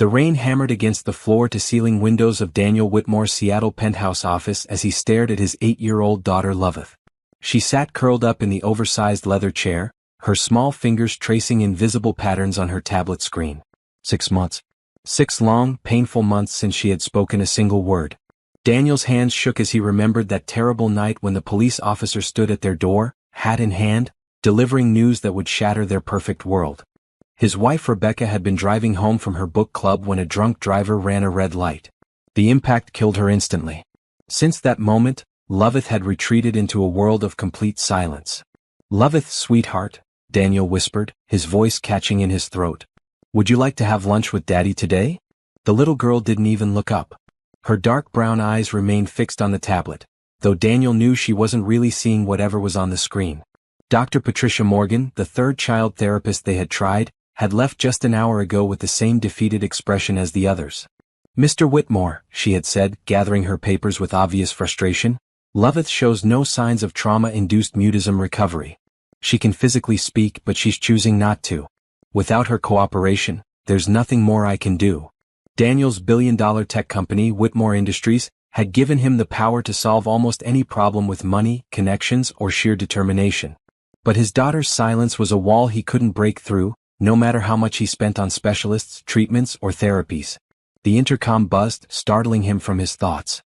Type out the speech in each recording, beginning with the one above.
The rain hammered against the floor-to-ceiling windows of Daniel Whitmore's Seattle penthouse office as he stared at his 8-year-old daughter Loveth. She sat curled up in the oversized leather chair, her small fingers tracing invisible patterns on her tablet screen. 6 months. 6 long, painful months since she had spoken a single word. Daniel's hands shook as he remembered that terrible night when the police officer stood at their door, hat in hand, delivering news that would shatter their perfect world. His wife Rebecca had been driving home from her book club when a drunk driver ran a red light. The impact killed her instantly. Since that moment, Loveth had retreated into a world of complete silence. "Loveth, sweetheart," Daniel whispered, his voice catching in his throat. "Would you like to have lunch with Daddy today?" The little girl didn't even look up. Her dark brown eyes remained fixed on the tablet, though Daniel knew she wasn't really seeing whatever was on the screen. Dr. Patricia Morgan, the third child therapist they had tried, had left just an hour ago with the same defeated expression as the others. "Mr. Whitmore," she had said, gathering her papers with obvious frustration, "Loveth shows no signs of trauma-induced mutism recovery. She can physically speak, but she's choosing not to. Without her cooperation, there's nothing more I can do." Daniel's billion-dollar tech company, Whitmore Industries, had given him the power to solve almost any problem with money, connections, or sheer determination. But his daughter's silence was a wall he couldn't break through, no matter how much he spent on specialists, treatments, or therapies. The intercom buzzed, startling him from his thoughts.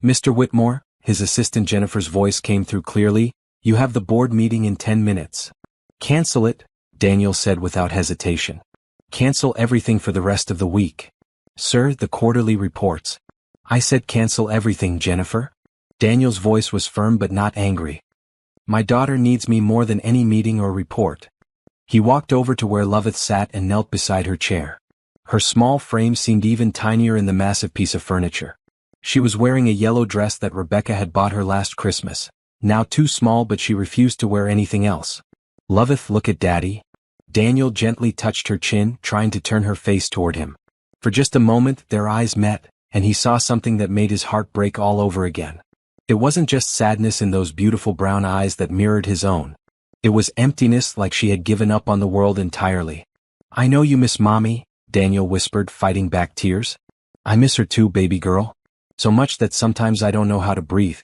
"Mr. Whitmore," his assistant Jennifer's voice came through clearly, "you have the board meeting in 10 minutes. "Cancel it," Daniel said without hesitation. "Cancel everything for the rest of the week." "Sir, the quarterly reports." "I said cancel everything, Jennifer." Daniel's voice was firm but not angry. "My daughter needs me more than any meeting or report." He walked over to where Loveth sat and knelt beside her chair. Her small frame seemed even tinier in the massive piece of furniture. She was wearing a yellow dress that Rebecca had bought her last Christmas, now too small, but she refused to wear anything else. "Loveth, look at Daddy." Daniel gently touched her chin, trying to turn her face toward him. For just a moment, their eyes met, and he saw something that made his heart break all over again. It wasn't just sadness in those beautiful brown eyes that mirrored his own. It was emptiness, like she had given up on the world entirely. "I know you miss Mommy," Daniel whispered, fighting back tears. "I miss her too, baby girl. So much that sometimes I don't know how to breathe.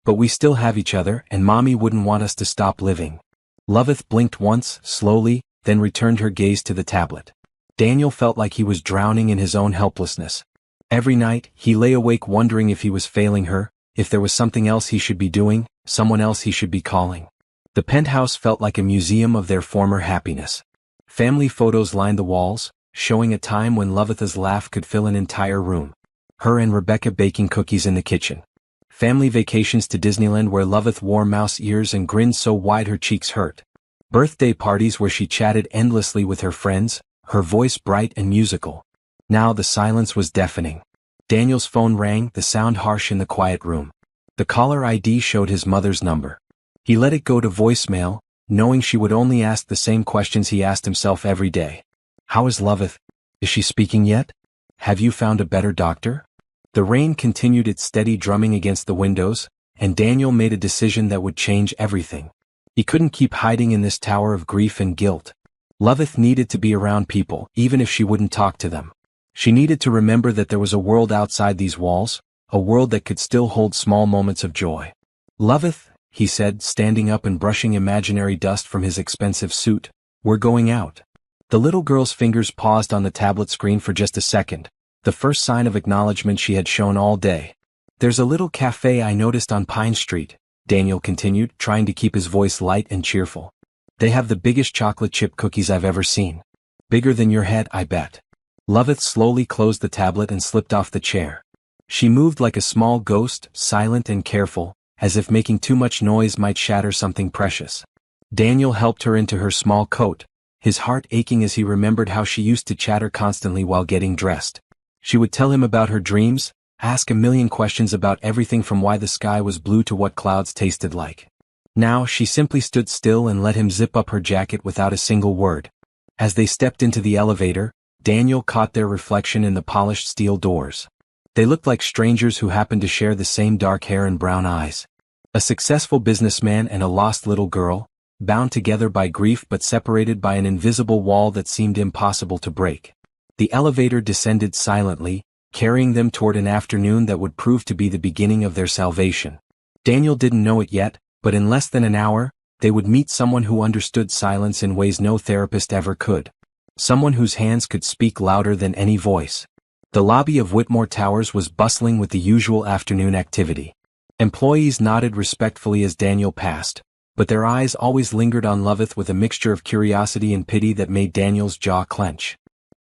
But we still have each other, and Mommy wouldn't want us to stop living." Loveth blinked once, slowly, then returned her gaze to the tablet. Daniel felt like he was drowning in his own helplessness. Every night, he lay awake wondering if he was failing her, if there was something else he should be doing, someone else he should be calling. The penthouse felt like a museum of their former happiness. Family photos lined the walls, showing a time when Loveth's laugh could fill an entire room. Her and Rebecca baking cookies in the kitchen. Family vacations to Disneyland where Loveth wore mouse ears and grinned so wide her cheeks hurt. Birthday parties where she chatted endlessly with her friends, her voice bright and musical. Now the silence was deafening. Daniel's phone rang, the sound harsh in the quiet room. The caller ID showed his mother's number. He let it go to voicemail, knowing she would only ask the same questions he asked himself every day. "How is Loveth? Is she speaking yet? Have you found a better doctor?" The rain continued its steady drumming against the windows, and Daniel made a decision that would change everything. He couldn't keep hiding in this tower of grief and guilt. Loveth needed to be around people, even if she wouldn't talk to them. She needed to remember that there was a world outside these walls, a world that could still hold small moments of joy. "Loveth," he said, standing up and brushing imaginary dust from his expensive suit, "we're going out." The little girl's fingers paused on the tablet screen for just a second, the first sign of acknowledgement she had shown all day. "There's a little cafe I noticed on Pine Street," Daniel continued, trying to keep his voice light and cheerful. "They have the biggest chocolate chip cookies I've ever seen. Bigger than your head, I bet." Loveth slowly closed the tablet and slipped off the chair. She moved like a small ghost, silent and careful, as if making too much noise might shatter something precious. Daniel helped her into her small coat, his heart aching as he remembered how she used to chatter constantly while getting dressed. She would tell him about her dreams, ask a million questions about everything from why the sky was blue to what clouds tasted like. Now she simply stood still and let him zip up her jacket without a single word. As they stepped into the elevator, Daniel caught their reflection in the polished steel doors. They looked like strangers who happened to share the same dark hair and brown eyes. A successful businessman and a lost little girl, bound together by grief but separated by an invisible wall that seemed impossible to break. The elevator descended silently, carrying them toward an afternoon that would prove to be the beginning of their salvation. Daniel didn't know it yet, but in less than an hour, they would meet someone who understood silence in ways no therapist ever could. Someone whose hands could speak louder than any voice. The lobby of Whitmore Towers was bustling with the usual afternoon activity. Employees nodded respectfully as Daniel passed, but their eyes always lingered on Loveth with a mixture of curiosity and pity that made Daniel's jaw clench.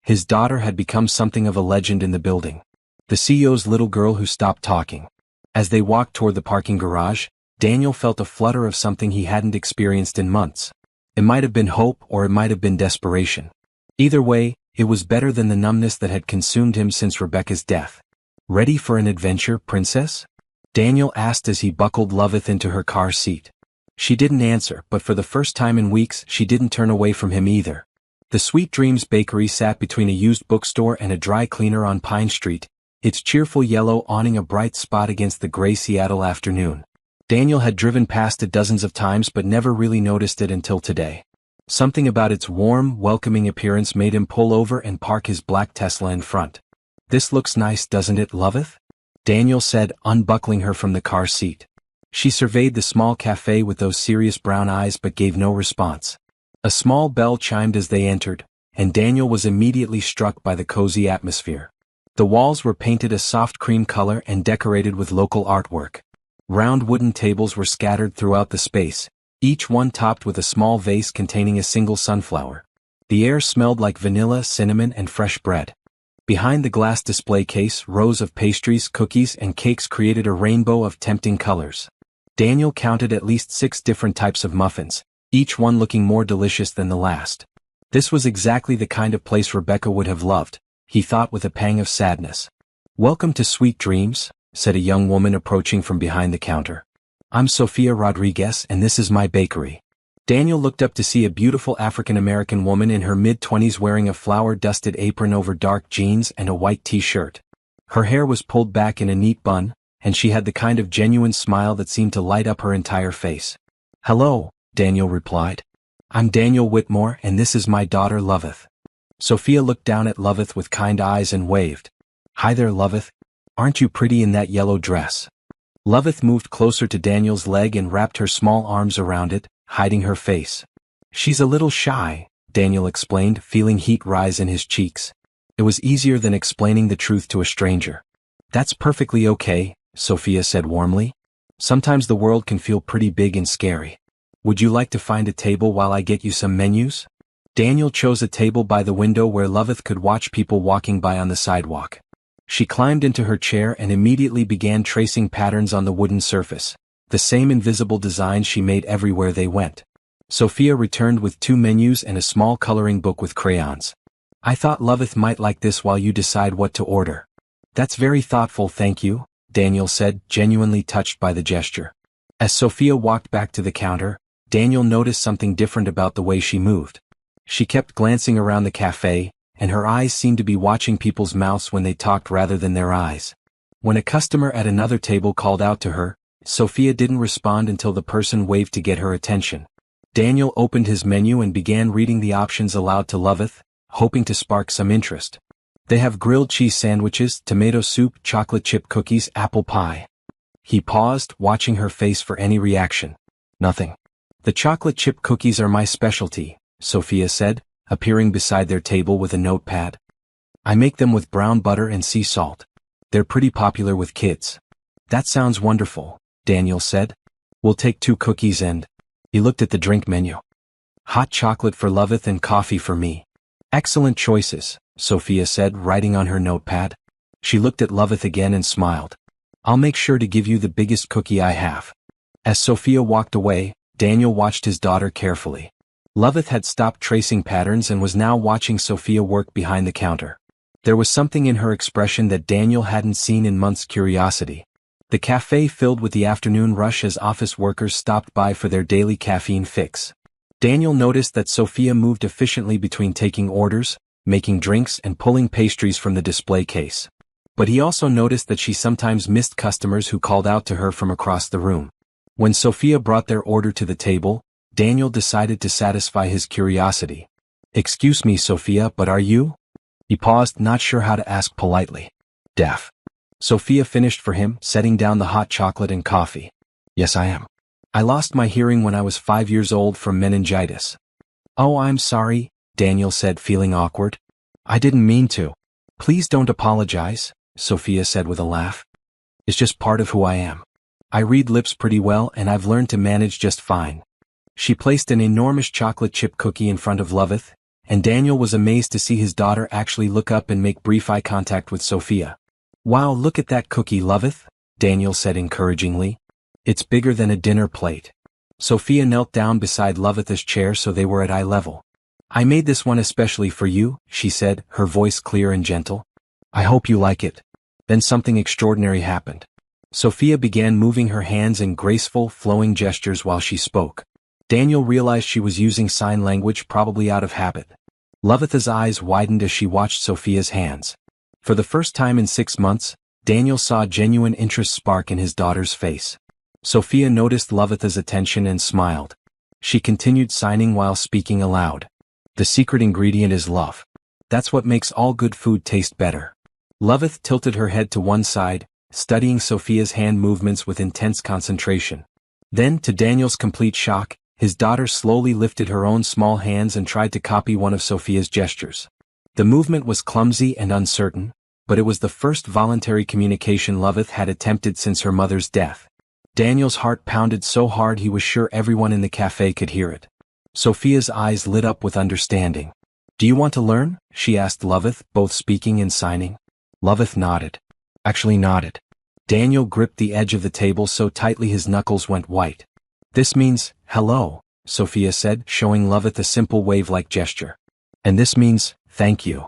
His daughter had become something of a legend in the building. The CEO's little girl who stopped talking. As they walked toward the parking garage, Daniel felt a flutter of something he hadn't experienced in months. It might have been hope or it might have been desperation. Either way, it was better than the numbness that had consumed him since Rebecca's death. "Ready for an adventure, princess?" Daniel asked as he buckled Loveth into her car seat. She didn't answer, but for the first time in weeks she didn't turn away from him either. The Sweet Dreams Bakery sat between a used bookstore and a dry cleaner on Pine Street, its cheerful yellow awning a bright spot against the gray Seattle afternoon. Daniel had driven past it dozens of times but never really noticed it until today. Something about its warm, welcoming appearance made him pull over and park his black Tesla in front. "This looks nice, doesn't it, Loveth?" Daniel said, unbuckling her from the car seat. She surveyed the small cafe with those serious brown eyes but gave no response. A small bell chimed as they entered, and Daniel was immediately struck by the cozy atmosphere. The walls were painted a soft cream color and decorated with local artwork. Round wooden tables were scattered throughout the space, each one topped with a small vase containing a single sunflower. The air smelled like vanilla, cinnamon, and fresh bread. Behind the glass display case, rows of pastries, cookies, and cakes created a rainbow of tempting colors. Daniel counted at least 6 different types of muffins, each one looking more delicious than the last. This was exactly the kind of place Rebecca would have loved, he thought with a pang of sadness. "Welcome to Sweet Dreams," said a young woman approaching from behind the counter. "I'm Sofia Rodriguez and this is my bakery." Daniel looked up to see a beautiful African-American woman in her mid-20s wearing a flour-dusted apron over dark jeans and a white t-shirt. Her hair was pulled back in a neat bun, and she had the kind of genuine smile that seemed to light up her entire face. "Hello," Daniel replied. "I'm Daniel Whitmore and this is my daughter Loveth." Sophia looked down at Loveth with kind eyes and waved. "Hi there, Loveth. Aren't you pretty in that yellow dress?" Loveth moved closer to Daniel's leg and wrapped her small arms around it, hiding her face. "She's a little shy," Daniel explained, feeling heat rise in his cheeks. It was easier than explaining the truth to a stranger. "That's perfectly okay," Sophia said warmly. "Sometimes the world can feel pretty big and scary. Would you like to find a table while I get you some menus?" Daniel chose a table by the window where Loveth could watch people walking by on the sidewalk. She climbed into her chair and immediately began tracing patterns on the wooden surface, the same invisible designs she made everywhere they went. Sophia returned with 2 menus and a small coloring book with crayons. "I thought Loveth might like this while you decide what to order." "That's very thoughtful, thank you," Daniel said, genuinely touched by the gesture. As Sophia walked back to the counter, Daniel noticed something different about the way she moved. She kept glancing around the cafe, and her eyes seemed to be watching people's mouths when they talked rather than their eyes. When a customer at another table called out to her, Sophia didn't respond until the person waved to get her attention. Daniel opened his menu and began reading the options aloud to Loveth, hoping to spark some interest. "They have grilled cheese sandwiches, tomato soup, chocolate chip cookies, apple pie." He paused, watching her face for any reaction. "Nothing." "The chocolate chip cookies are my specialty," Sophia said, appearing beside their table with a notepad. "I make them with brown butter and sea salt. They're pretty popular with kids." "That sounds wonderful," Daniel said. "We'll take 2 cookies and..." He looked at the drink menu. "Hot chocolate for Loveth and coffee for me." "Excellent choices," Sophia said, writing on her notepad. She looked at Loveth again and smiled. "I'll make sure to give you the biggest cookie I have." As Sophia walked away, Daniel watched his daughter carefully. Loveth had stopped tracing patterns and was now watching Sophia work behind the counter. There was something in her expression that Daniel hadn't seen in months. Curiosity. The cafe filled with the afternoon rush as office workers stopped by for their daily caffeine fix. Daniel noticed that Sophia moved efficiently between taking orders, making drinks, and pulling pastries from the display case. But he also noticed that she sometimes missed customers who called out to her from across the room. When Sophia brought their order to the table, Daniel decided to satisfy his curiosity. "Excuse me, Sophia, but are you?" He paused, not sure how to ask politely. Deaf. Sophia finished for him, setting down the hot chocolate and coffee. Yes, I am. I lost my hearing when I was 5 years old from meningitis. Oh, I'm sorry, Daniel said, feeling awkward. I didn't mean to. Please don't apologize, Sophia said with a laugh. It's just part of who I am. I read lips pretty well and I've learned to manage just fine. She placed an enormous chocolate chip cookie in front of Loveth, and Daniel was amazed to see his daughter actually look up and make brief eye contact with Sophia. Wow, look at that cookie, Loveth, Daniel said encouragingly. It's bigger than a dinner plate. Sophia knelt down beside Loveth's chair so they were at eye level. I made this one especially for you, she said, her voice clear and gentle. I hope you like it. Then something extraordinary happened. Sophia began moving her hands in graceful, flowing gestures while she spoke. Daniel realized she was using sign language, probably out of habit. Loveth's eyes widened as she watched Sophia's hands. For the first time in 6 months, Daniel saw genuine interest spark in his daughter's face. Sophia noticed Loveth's attention and smiled. She continued signing while speaking aloud. The secret ingredient is love. That's what makes all good food taste better. Loveth tilted her head to one side, studying Sophia's hand movements with intense concentration. Then, to Daniel's complete shock, his daughter slowly lifted her own small hands and tried to copy one of Sophia's gestures. The movement was clumsy and uncertain, but it was the first voluntary communication Loveth had attempted since her mother's death. Daniel's heart pounded so hard he was sure everyone in the cafe could hear it. Sophia's eyes lit up with understanding. Do you want to learn? She asked Loveth, both speaking and signing. Loveth nodded. Actually nodded. Daniel gripped the edge of the table so tightly his knuckles went white. This means, hello, Sophia said, showing Loveth a simple wave-like gesture. And this means, thank you.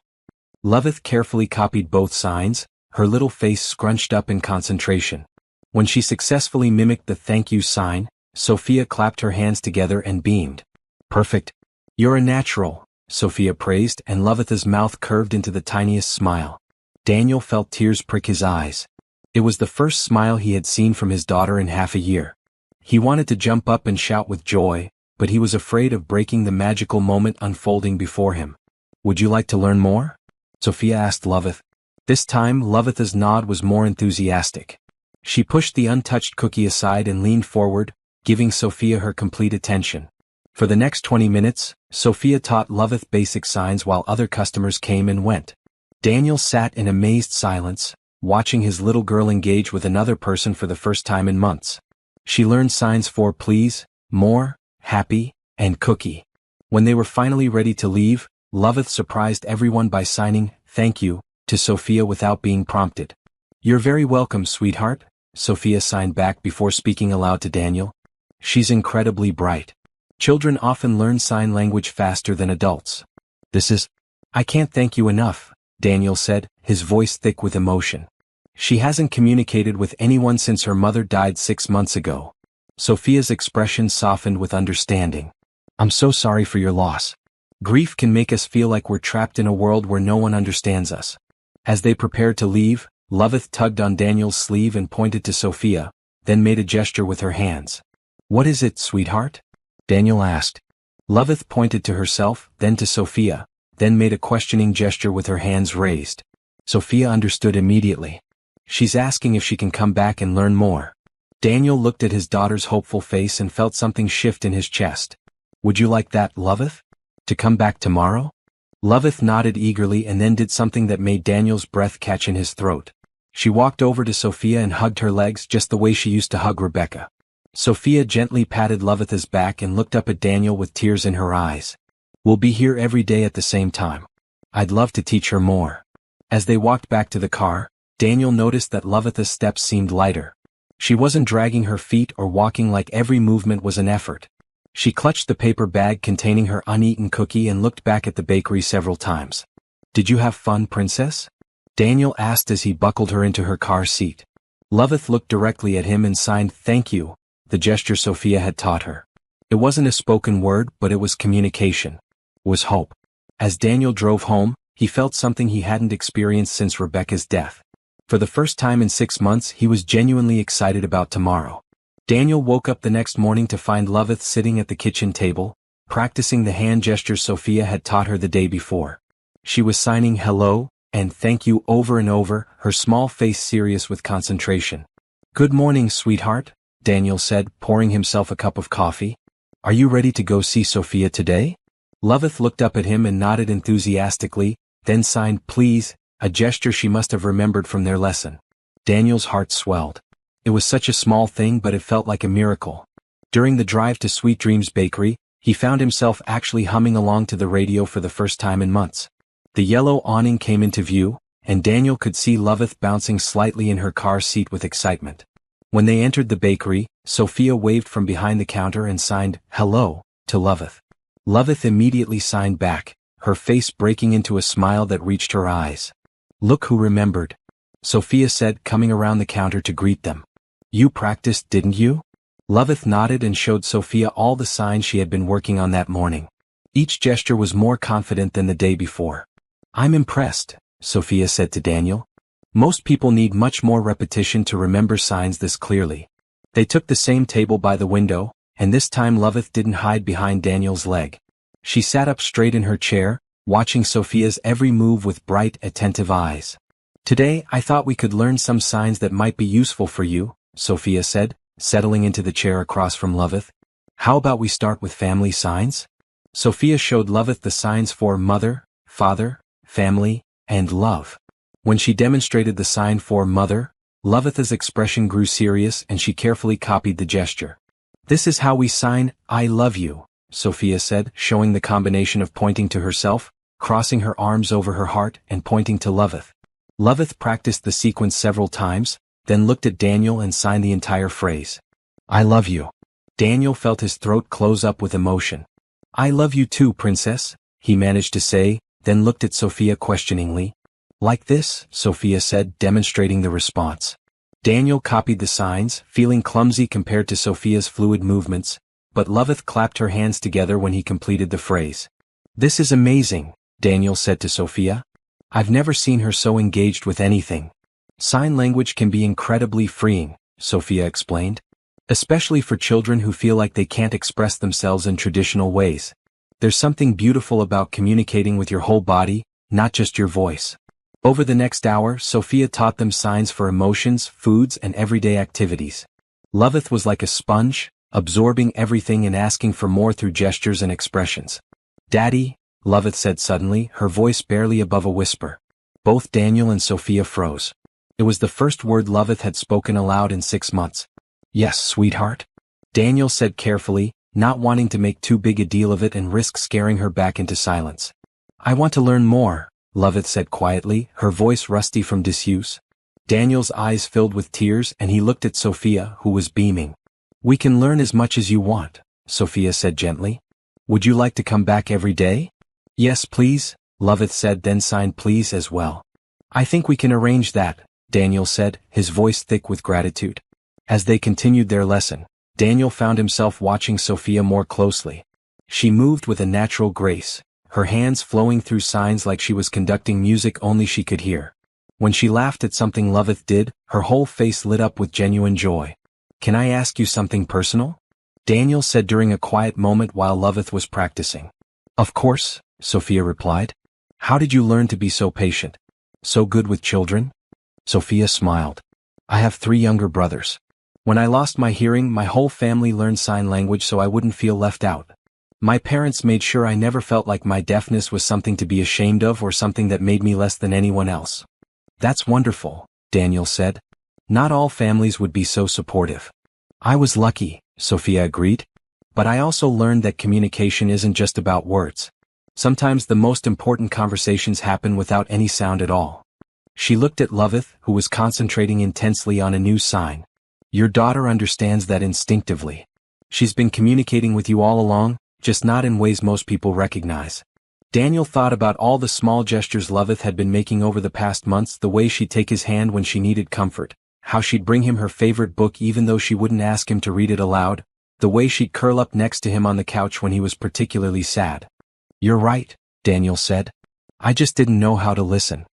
Loveth carefully copied both signs, her little face scrunched up in concentration. When she successfully mimicked the thank you sign, Sophia clapped her hands together and beamed. Perfect. You're a natural, Sophia praised, and Loveth's mouth curved into the tiniest smile. Daniel felt tears prick his eyes. It was the first smile he had seen from his daughter in half a year. He wanted to jump up and shout with joy, but he was afraid of breaking the magical moment unfolding before him. Would you like to learn more? Sophia asked Loveth. This time, Loveth's nod was more enthusiastic. She pushed the untouched cookie aside and leaned forward, giving Sophia her complete attention. For the next 20 minutes, Sophia taught Loveth basic signs while other customers came and went. Daniel sat in amazed silence, watching his little girl engage with another person for the first time in months. She learned signs for please, more, happy, and cookie. When they were finally ready to leave, Loveth surprised everyone by signing, thank you, to Sophia without being prompted. You're very welcome, sweetheart, Sophia signed back before speaking aloud to Daniel. She's incredibly bright. Children often learn sign language faster than adults. I can't thank you enough, Daniel said, his voice thick with emotion. She hasn't communicated with anyone since her mother died 6 months ago. Sophia's expression softened with understanding. I'm so sorry for your loss. Grief can make us feel like we're trapped in a world where no one understands us. As they prepared to leave, Loveth tugged on Daniel's sleeve and pointed to Sophia, then made a gesture with her hands. What is it, sweetheart? Daniel asked. Loveth pointed to herself, then to Sophia, then made a questioning gesture with her hands raised. Sophia understood immediately. She's asking if she can come back and learn more. Daniel looked at his daughter's hopeful face and felt something shift in his chest. Would you like that, Loveth? To come back tomorrow? Loveth nodded eagerly and then did something that made Daniel's breath catch in his throat. She walked over to Sophia and hugged her legs just the way she used to hug Rebecca. Sophia gently patted Loveth's back and looked up at Daniel with tears in her eyes. We'll be here every day at the same time. I'd love to teach her more. As they walked back to the car, Daniel noticed that Loveth's steps seemed lighter. She wasn't dragging her feet or walking like every movement was an effort. She clutched the paper bag containing her uneaten cookie and looked back at the bakery several times. Did you have fun, princess? Daniel asked as he buckled her into her car seat. Loveth looked directly at him and signed thank you, the gesture Sophia had taught her. It wasn't a spoken word, but it was communication. It was hope. As Daniel drove home, he felt something he hadn't experienced since Rebecca's death. For the first time in 6 months, he was genuinely excited about tomorrow. Daniel woke up the next morning to find Loveth sitting at the kitchen table, practicing the hand gestures Sophia had taught her the day before. She was signing hello and thank you over and over, her small face serious with concentration. "Good morning, sweetheart," Daniel said, pouring himself a cup of coffee. "Are you ready to go see Sophia today?" Loveth looked up at him and nodded enthusiastically, then signed please, a gesture she must have remembered from their lesson. Daniel's heart swelled. It was such a small thing, but it felt like a miracle. During the drive to Sweet Dreams Bakery, he found himself actually humming along to the radio for the first time in months. The yellow awning came into view, and Daniel could see Loveth bouncing slightly in her car seat with excitement. When they entered the bakery, Sophia waved from behind the counter and signed, "Hello," to Loveth. Loveth immediately signed back, her face breaking into a smile that reached her eyes. "Look who remembered," Sophia said, coming around the counter to greet them. "You practiced, didn't you?" Loveth nodded and showed Sophia all the signs she had been working on that morning. Each gesture was more confident than the day before. "I'm impressed," Sophia said to Daniel. "Most people need much more repetition to remember signs this clearly." They took the same table by the window, and this time Loveth didn't hide behind Daniel's leg. She sat up straight in her chair, watching Sophia's every move with bright, attentive eyes. "Today I thought we could learn some signs that might be useful for you," Sophia said, settling into the chair across from Loveth. "How about we start with family signs?" Sophia showed Loveth the signs for mother, father, family, and love. When she demonstrated the sign for mother, Loveth's expression grew serious and she carefully copied the gesture. "This is how we sign, I love you," Sophia said, showing the combination of pointing to herself, crossing her arms over her heart, and pointing to Loveth. Loveth practiced the sequence several times, then looked at Daniel and signed the entire phrase. "I love you." Daniel felt his throat close up with emotion. "I love you too, princess," he managed to say, then looked at Sophia questioningly. "Like this," Sophia said, demonstrating the response. Daniel copied the signs, feeling clumsy compared to Sophia's fluid movements, but Loveth clapped her hands together when he completed the phrase. "This is amazing," Daniel said to Sophia. "I've never seen her so engaged with anything." "Sign language can be incredibly freeing," Sophia explained. "Especially for children who feel like they can't express themselves in traditional ways. There's something beautiful about communicating with your whole body, not just your voice." Over the next hour, Sophia taught them signs for emotions, foods, and everyday activities. Loveth was like a sponge, absorbing everything and asking for more through gestures and expressions. "Daddy," Loveth said suddenly, her voice barely above a whisper. Both Daniel and Sophia froze. It was the first word Loveth had spoken aloud in 6 months. "Yes, sweetheart," Daniel said carefully, not wanting to make too big a deal of it and risk scaring her back into silence. "I want to learn more," Loveth said quietly, her voice rusty from disuse. Daniel's eyes filled with tears and he looked at Sophia, who was beaming. "We can learn as much as you want," Sophia said gently. "Would you like to come back every day?" "Yes, please," Loveth said, then signed please as well. "I think we can arrange that," Daniel said, his voice thick with gratitude. As they continued their lesson, Daniel found himself watching Sophia more closely. She moved with a natural grace, her hands flowing through signs like she was conducting music only she could hear. When she laughed at something Loveth did, her whole face lit up with genuine joy. "Can I ask you something personal?" Daniel said during a quiet moment while Loveth was practicing. "Of course," Sophia replied. "How did you learn to be so patient? So good with children?" Sophia smiled. "I have 3 younger brothers. When I lost my hearing, my whole family learned sign language so I wouldn't feel left out. My parents made sure I never felt like my deafness was something to be ashamed of or something that made me less than anyone else." "That's wonderful," Daniel said. "Not all families would be so supportive." "I was lucky," Sophia agreed. "But I also learned that communication isn't just about words. Sometimes the most important conversations happen without any sound at all." She looked at Loveth, who was concentrating intensely on a new sign. "Your daughter understands that instinctively. She's been communicating with you all along, just not in ways most people recognize." Daniel thought about all the small gestures Loveth had been making over the past months, the way she'd take his hand when she needed comfort, how she'd bring him her favorite book even though she wouldn't ask him to read it aloud, the way she'd curl up next to him on the couch when he was particularly sad. "You're right," Daniel said. "I just didn't know how to listen."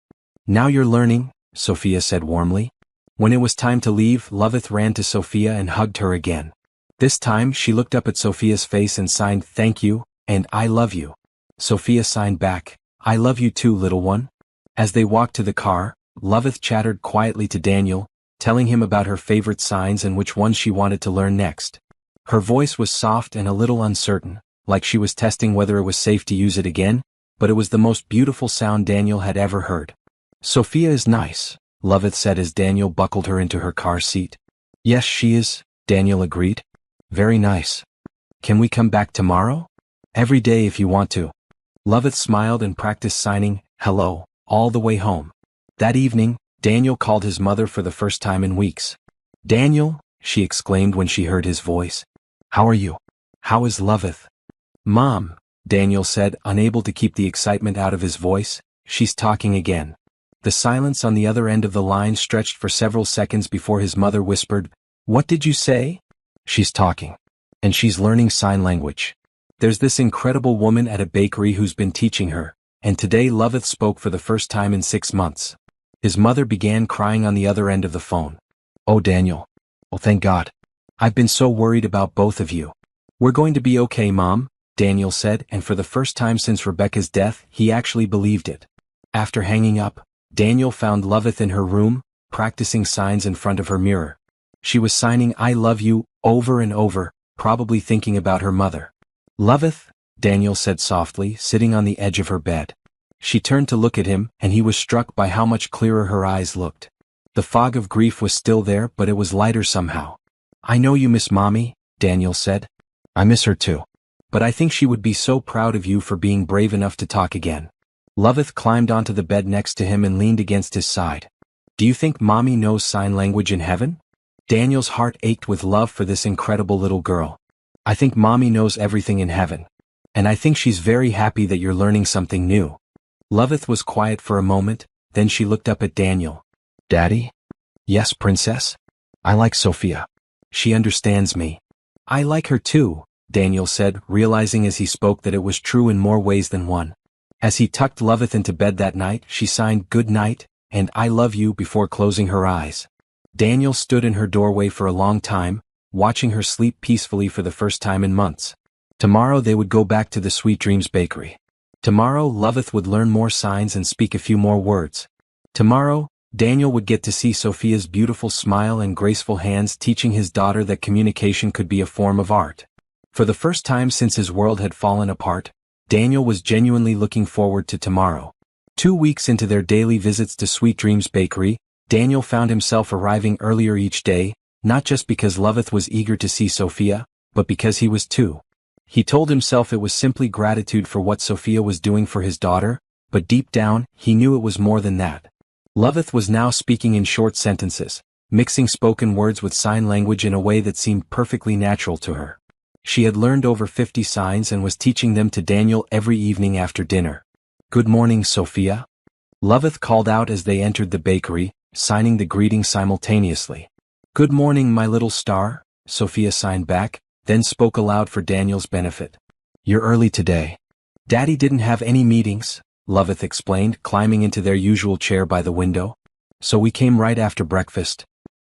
"Now you're learning," Sophia said warmly. When it was time to leave, Loveth ran to Sophia and hugged her again. This time she looked up at Sophia's face and signed "Thank you" and "I love you." Sophia signed back, I love you too, little one. As they walked to the car, Loveth chattered quietly to Daniel, telling him about her favorite signs and which ones she wanted to learn next. Her voice was soft and a little uncertain, like she was testing whether it was safe to use it again, but it was the most beautiful sound Daniel had ever heard. Sophia is nice, Loveth said as Daniel buckled her into her car seat. Yes, she is, Daniel agreed. Very nice. Can we come back tomorrow? Every day if you want to. Loveth smiled and practiced signing, hello, all the way home. That evening, Daniel called his mother for the first time in weeks. Daniel, she exclaimed when she heard his voice. How are you? How is Loveth? Mom, Daniel said, unable to keep the excitement out of his voice, she's talking again. The silence on the other end of the line stretched for several seconds before his mother whispered, What did you say? She's talking. And she's learning sign language. There's this incredible woman at a bakery who's been teaching her, and today Loveth spoke for the first time in 6 months. His mother began crying on the other end of the phone. Oh, Daniel. Oh, thank God. I've been so worried about both of you. We're going to be okay, Mom, Daniel said, and for the first time since Rebecca's death, he actually believed it. After hanging up, Daniel found Loveth in her room, practicing signs in front of her mirror. She was signing I love you over and over, probably thinking about her mother. Loveth, Daniel said softly, sitting on the edge of her bed. She turned to look at him, and he was struck by how much clearer her eyes looked. The fog of grief was still there, but it was lighter somehow. I know you miss Mommy, Daniel said. I miss her too. But I think she would be so proud of you for being brave enough to talk again. Loveth climbed onto the bed next to him and leaned against his side. Do you think Mommy knows sign language in heaven? Daniel's heart ached with love for this incredible little girl. I think Mommy knows everything in heaven. And I think she's very happy that you're learning something new. Loveth was quiet for a moment, then she looked up at Daniel. Daddy? Yes, Princess? I like Sophia. She understands me. I like her too, Daniel said, realizing as he spoke that it was true in more ways than one. As he tucked Loveth into bed that night, she signed good night and I love you before closing her eyes. Daniel stood in her doorway for a long time, watching her sleep peacefully for the first time in months. Tomorrow they would go back to the Sweet Dreams Bakery. Tomorrow Loveth would learn more signs and speak a few more words. Tomorrow, Daniel would get to see Sophia's beautiful smile and graceful hands teaching his daughter that communication could be a form of art. For the first time since his world had fallen apart, Daniel was genuinely looking forward to tomorrow. 2 weeks into their daily visits to Sweet Dreams Bakery, Daniel found himself arriving earlier each day, not just because Loveth was eager to see Sophia, but because he was too. He told himself it was simply gratitude for what Sophia was doing for his daughter, but deep down, he knew it was more than that. Loveth was now speaking in short sentences, mixing spoken words with sign language in a way that seemed perfectly natural to her. She had learned over 50 signs and was teaching them to Daniel every evening after dinner. Good morning, Sophia. Loveth called out as they entered the bakery, signing the greeting simultaneously. Good morning, my little star, Sophia signed back, then spoke aloud for Daniel's benefit. You're early today. Daddy didn't have any meetings, Loveth explained, climbing into their usual chair by the window. So we came right after breakfast.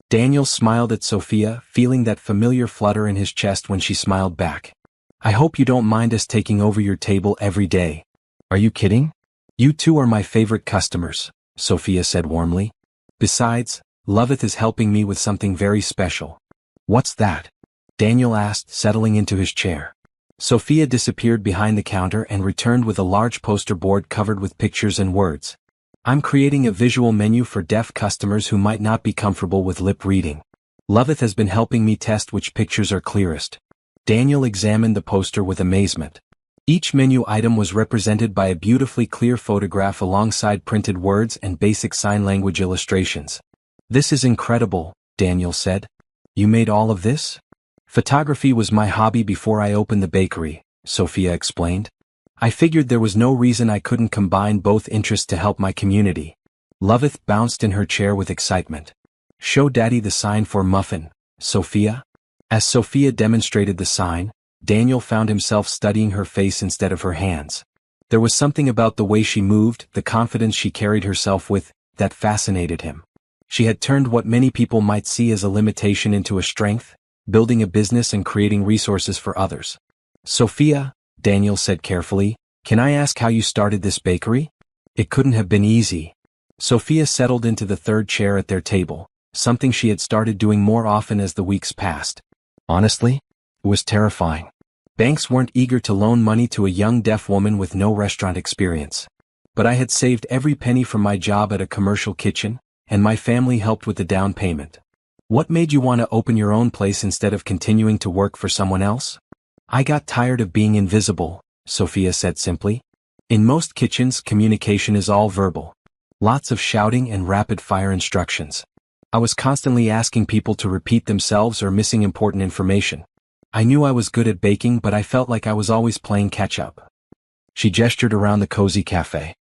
Daniel smiled at Sophia, feeling that familiar flutter in his chest when she smiled back. I hope you don't mind us taking over your table every day. Are you kidding? You two are my favorite customers, Sophia said warmly. Besides, Loveth is helping me with something very special. What's that? Daniel asked, settling into his chair. Sophia disappeared behind the counter and returned with a large poster board covered with pictures and words. I'm creating a visual menu for deaf customers who might not be comfortable with lip reading. Loveth has been helping me test which pictures are clearest. Daniel examined the poster with amazement. Each menu item was represented by a beautifully clear photograph alongside printed words and basic sign language illustrations. This is incredible, Daniel said. You made all of this? Photography was my hobby before I opened the bakery, Sophia explained. I figured there was no reason I couldn't combine both interests to help my community. Loveth bounced in her chair with excitement. Show Daddy the sign for muffin, Sophia. As Sophia demonstrated the sign, Daniel found himself studying her face instead of her hands. There was something about the way she moved, the confidence she carried herself with, that fascinated him. She had turned what many people might see as a limitation into a strength, building a business and creating resources for others. Sophia, Daniel said carefully, Can I ask how you started this bakery? It couldn't have been easy. Sophia settled into the third chair at their table, something she had started doing more often as the weeks passed. Honestly, it was terrifying. Banks weren't eager to loan money to a young deaf woman with no restaurant experience. But I had saved every penny from my job at a commercial kitchen, and my family helped with the down payment. What made you want to open your own place instead of continuing to work for someone else? I got tired of being invisible, Sophia said simply. In most kitchens, communication is all verbal. Lots of shouting and rapid-fire instructions. I was constantly asking people to repeat themselves or missing important information. I knew I was good at baking, but I felt like I was always playing catch-up. She gestured around the cozy cafe.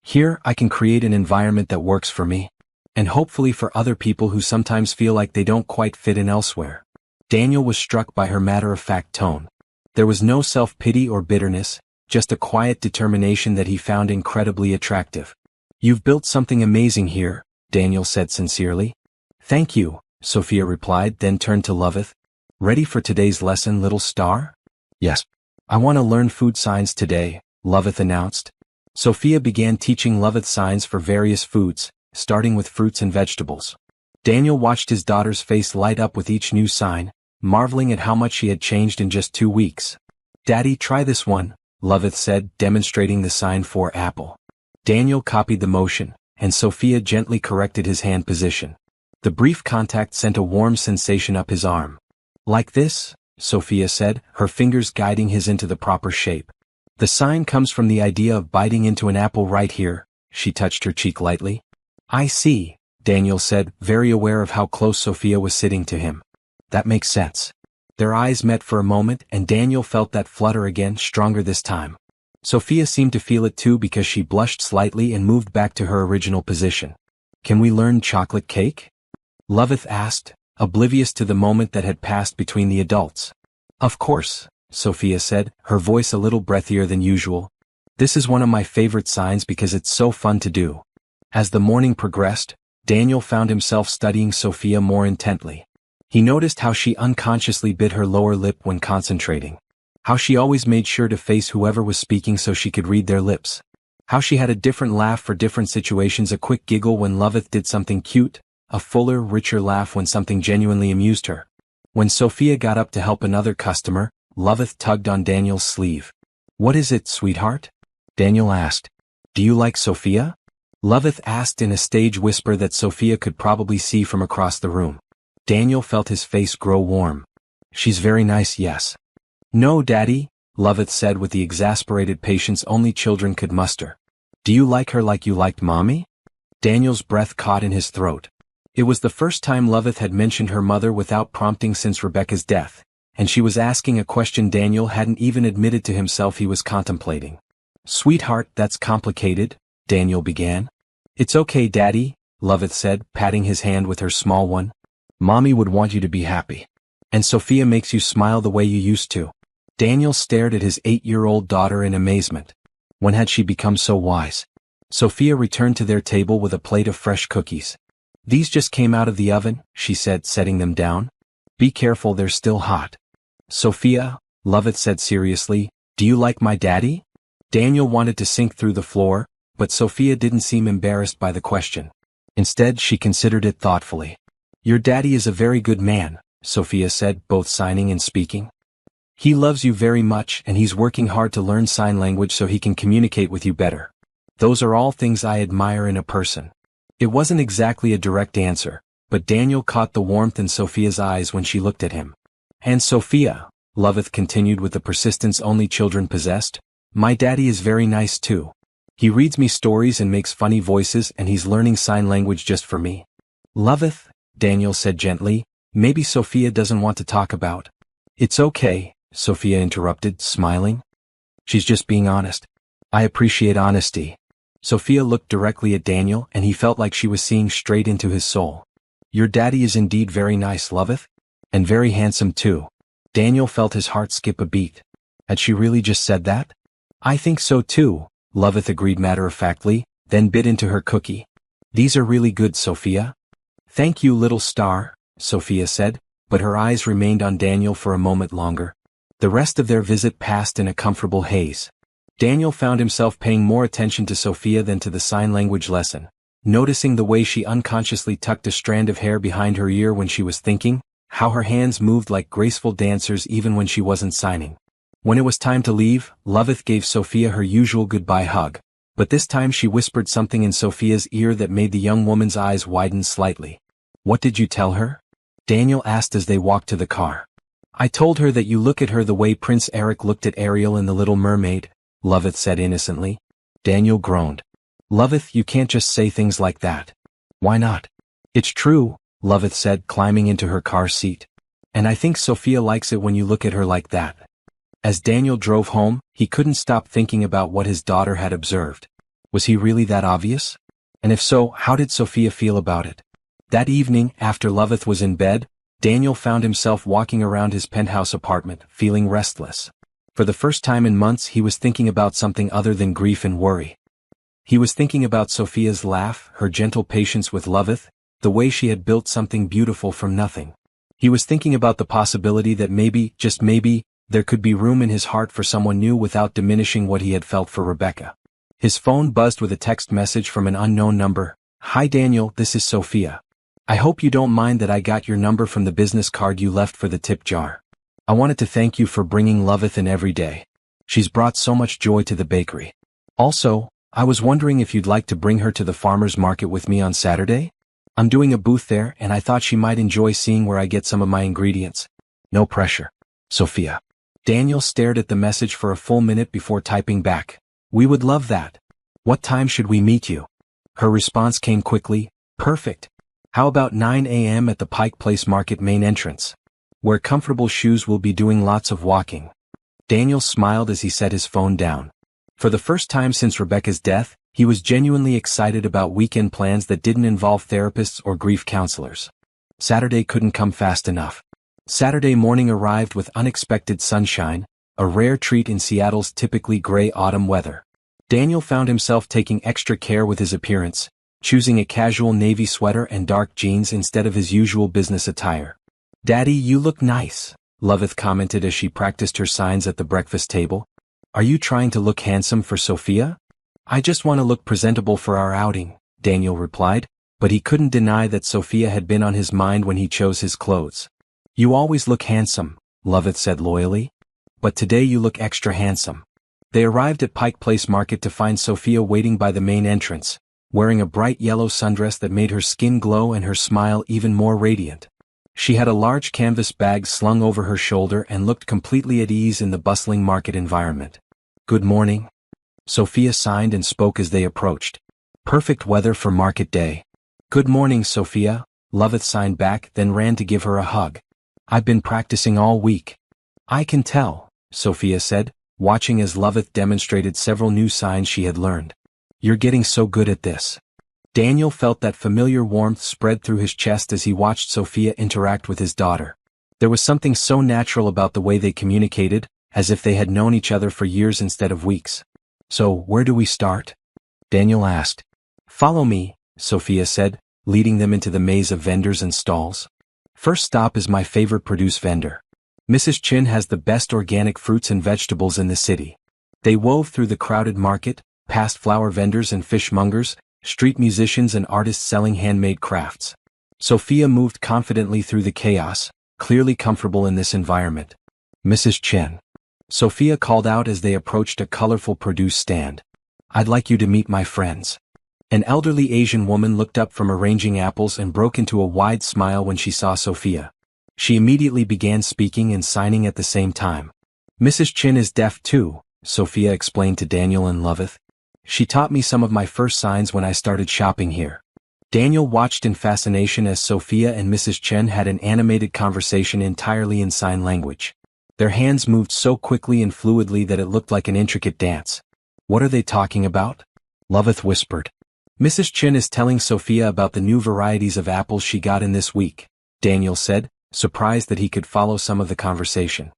Here, I can create an environment that works for me, and hopefully for other people who sometimes feel like they don't quite fit in elsewhere. Daniel was struck by her matter-of-fact tone. There was no self-pity or bitterness, just a quiet determination that he found incredibly attractive. You've built something amazing here, Daniel said sincerely. Thank you, Sophia replied, then turned to Loveth. Ready for today's lesson, little star? Yes. I want to learn food signs today, Loveth announced. Sophia began teaching Loveth signs for various foods, starting with fruits and vegetables. Daniel watched his daughter's face light up with each new sign, marveling at how much she had changed in just 2 weeks. Daddy, try this one, Loveth said, demonstrating the sign for apple. Daniel copied the motion, and Sophia gently corrected his hand position. The brief contact sent a warm sensation up his arm. Like this, Sophia said, her fingers guiding his into the proper shape. The sign comes from the idea of biting into an apple right here. She touched her cheek lightly. I see, Daniel said, very aware of how close Sophia was sitting to him. That makes sense. Their eyes met for a moment, and Daniel felt that flutter again, stronger this time. Sophia seemed to feel it too because she blushed slightly and moved back to her original position. Can we learn chocolate cake? Loveth asked, oblivious to the moment that had passed between the adults. Of course, Sophia said, her voice a little breathier than usual. This is one of my favorite signs because it's so fun to do. As the morning progressed, Daniel found himself studying Sophia more intently. He noticed how she unconsciously bit her lower lip when concentrating. How she always made sure to face whoever was speaking so she could read their lips. How she had a different laugh for different situations, a quick giggle when Loveth did something cute, a fuller, richer laugh when something genuinely amused her. When Sophia got up to help another customer, Loveth tugged on Daniel's sleeve. What is it, sweetheart? Daniel asked. Do you like Sophia? Loveth asked in a stage whisper that Sophia could probably see from across the room. Daniel felt his face grow warm. She's very nice, yes. No, Daddy, Loveth said with the exasperated patience only children could muster. Do you like her like you liked Mommy? Daniel's breath caught in his throat. It was the first time Loveth had mentioned her mother without prompting since Rebecca's death, and she was asking a question Daniel hadn't even admitted to himself he was contemplating. Sweetheart, that's complicated, Daniel began. It's okay, Daddy, Loveth said, patting his hand with her small one. Mommy would want you to be happy. And Sophia makes you smile the way you used to. Daniel stared at his 8-year-old daughter in amazement. When had she become so wise? Sophia returned to their table with a plate of fresh cookies. These just came out of the oven, she said, setting them down. Be careful, they're still hot. Sophia, Loveth said seriously, do you like my daddy? Daniel wanted to sink through the floor, but Sophia didn't seem embarrassed by the question. Instead, she considered it thoughtfully. Your daddy is a very good man, Sophia said, both signing and speaking. He loves you very much and he's working hard to learn sign language so he can communicate with you better. Those are all things I admire in a person. It wasn't exactly a direct answer, but Daniel caught the warmth in Sophia's eyes when she looked at him. And Sophia, Loveth continued with the persistence only children possessed, my daddy is very nice too. He reads me stories and makes funny voices and he's learning sign language just for me. Loveth, Daniel said gently, maybe Sophia doesn't want to talk about. It's okay, Sophia interrupted, smiling. She's just being honest. I appreciate honesty. Sophia looked directly at Daniel and he felt like she was seeing straight into his soul. Your daddy is indeed very nice, Loveth. And very handsome too. Daniel felt his heart skip a beat. Had she really just said that? I think so too, Loveth agreed matter-of-factly, then bit into her cookie. These are really good, Sophia. Thank you, little star, Sophia said, but her eyes remained on Daniel for a moment longer. The rest of their visit passed in a comfortable haze. Daniel found himself paying more attention to Sophia than to the sign language lesson, noticing the way she unconsciously tucked a strand of hair behind her ear when she was thinking, how her hands moved like graceful dancers even when she wasn't signing. When it was time to leave, Loveth gave Sophia her usual goodbye hug, but this time she whispered something in Sophia's ear that made the young woman's eyes widen slightly. "What did you tell her?" Daniel asked as they walked to the car. "I told her that you look at her the way Prince Eric looked at Ariel in The Little Mermaid," Loveth said innocently. Daniel groaned. "Loveth, you can't just say things like that." "Why not?" "It's true," Loveth said, climbing into her car seat. "And I think Sophia likes it when you look at her like that." As Daniel drove home, he couldn't stop thinking about what his daughter had observed. Was he really that obvious? And if so, how did Sophia feel about it? That evening, after Loveth was in bed, Daniel found himself walking around his penthouse apartment, feeling restless. For the first time in months he was thinking about something other than grief and worry. He was thinking about Sophia's laugh, her gentle patience with Loveth, the way she had built something beautiful from nothing. He was thinking about the possibility that maybe, just maybe, there could be room in his heart for someone new without diminishing what he had felt for Rebecca. His phone buzzed with a text message from an unknown number. "Hi Daniel, this is Sophia. I hope you don't mind that I got your number from the business card you left for the tip jar. I wanted to thank you for bringing Loveth in every day. She's brought so much joy to the bakery. Also, I was wondering if you'd like to bring her to the farmer's market with me on Saturday? I'm doing a booth there and I thought she might enjoy seeing where I get some of my ingredients. No pressure. Sophia." Daniel stared at the message for a full minute before typing back. "We would love that. What time should we meet you?" Her response came quickly. "Perfect. How about 9 a.m. at the Pike Place Market main entrance? Wear comfortable shoes, will be doing lots of walking." Daniel smiled as he set his phone down. For the first time since Rebecca's death, he was genuinely excited about weekend plans that didn't involve therapists or grief counselors. Saturday couldn't come fast enough. Saturday morning arrived with unexpected sunshine, a rare treat in Seattle's typically gray autumn weather. Daniel found himself taking extra care with his appearance, choosing a casual navy sweater and dark jeans instead of his usual business attire. "Daddy, you look nice," Loveth commented as she practiced her signs at the breakfast table. "Are you trying to look handsome for Sophia?" "I just want to look presentable for our outing," Daniel replied, but he couldn't deny that Sophia had been on his mind when he chose his clothes. "You always look handsome," Loveth said loyally. "But today you look extra handsome." They arrived at Pike Place Market to find Sophia waiting by the main entrance, wearing a bright yellow sundress that made her skin glow and her smile even more radiant. She had a large canvas bag slung over her shoulder and looked completely at ease in the bustling market environment. "Good morning." Sophia signed and spoke as they approached. "Perfect weather for market day." "Good morning, Sophia," Loveth signed back, then ran to give her a hug. "I've been practicing all week." "I can tell," Sophia said, watching as Loveth demonstrated several new signs she had learned. "You're getting so good at this." Daniel felt that familiar warmth spread through his chest as he watched Sophia interact with his daughter. There was something so natural about the way they communicated, as if they had known each other for years instead of weeks. "So, where do we start?" Daniel asked. "Follow me," Sophia said, leading them into the maze of vendors and stalls. "First stop is my favorite produce vendor. Mrs. Chin has the best organic fruits and vegetables in the city." They wove through the crowded market, past flower vendors and fishmongers, street musicians and artists selling handmade crafts. Sophia moved confidently through the chaos, clearly comfortable in this environment. "Mrs. Chen," Sophia called out as they approached a colorful produce stand. "I'd like you to meet my friends." An elderly Asian woman looked up from arranging apples and broke into a wide smile when she saw Sophia. She immediately began speaking and signing at the same time. "Mrs. Chin is deaf too," Sophia explained to Daniel and Loveth. "She taught me some of my first signs when I started shopping here." Daniel watched in fascination as Sophia and Mrs. Chen had an animated conversation entirely in sign language. Their hands moved so quickly and fluidly that it looked like an intricate dance. "What are they talking about?" Loveth whispered. "Mrs. Chen is telling Sophia about the new varieties of apples she got in this week," Daniel said, surprised that he could follow some of the conversation.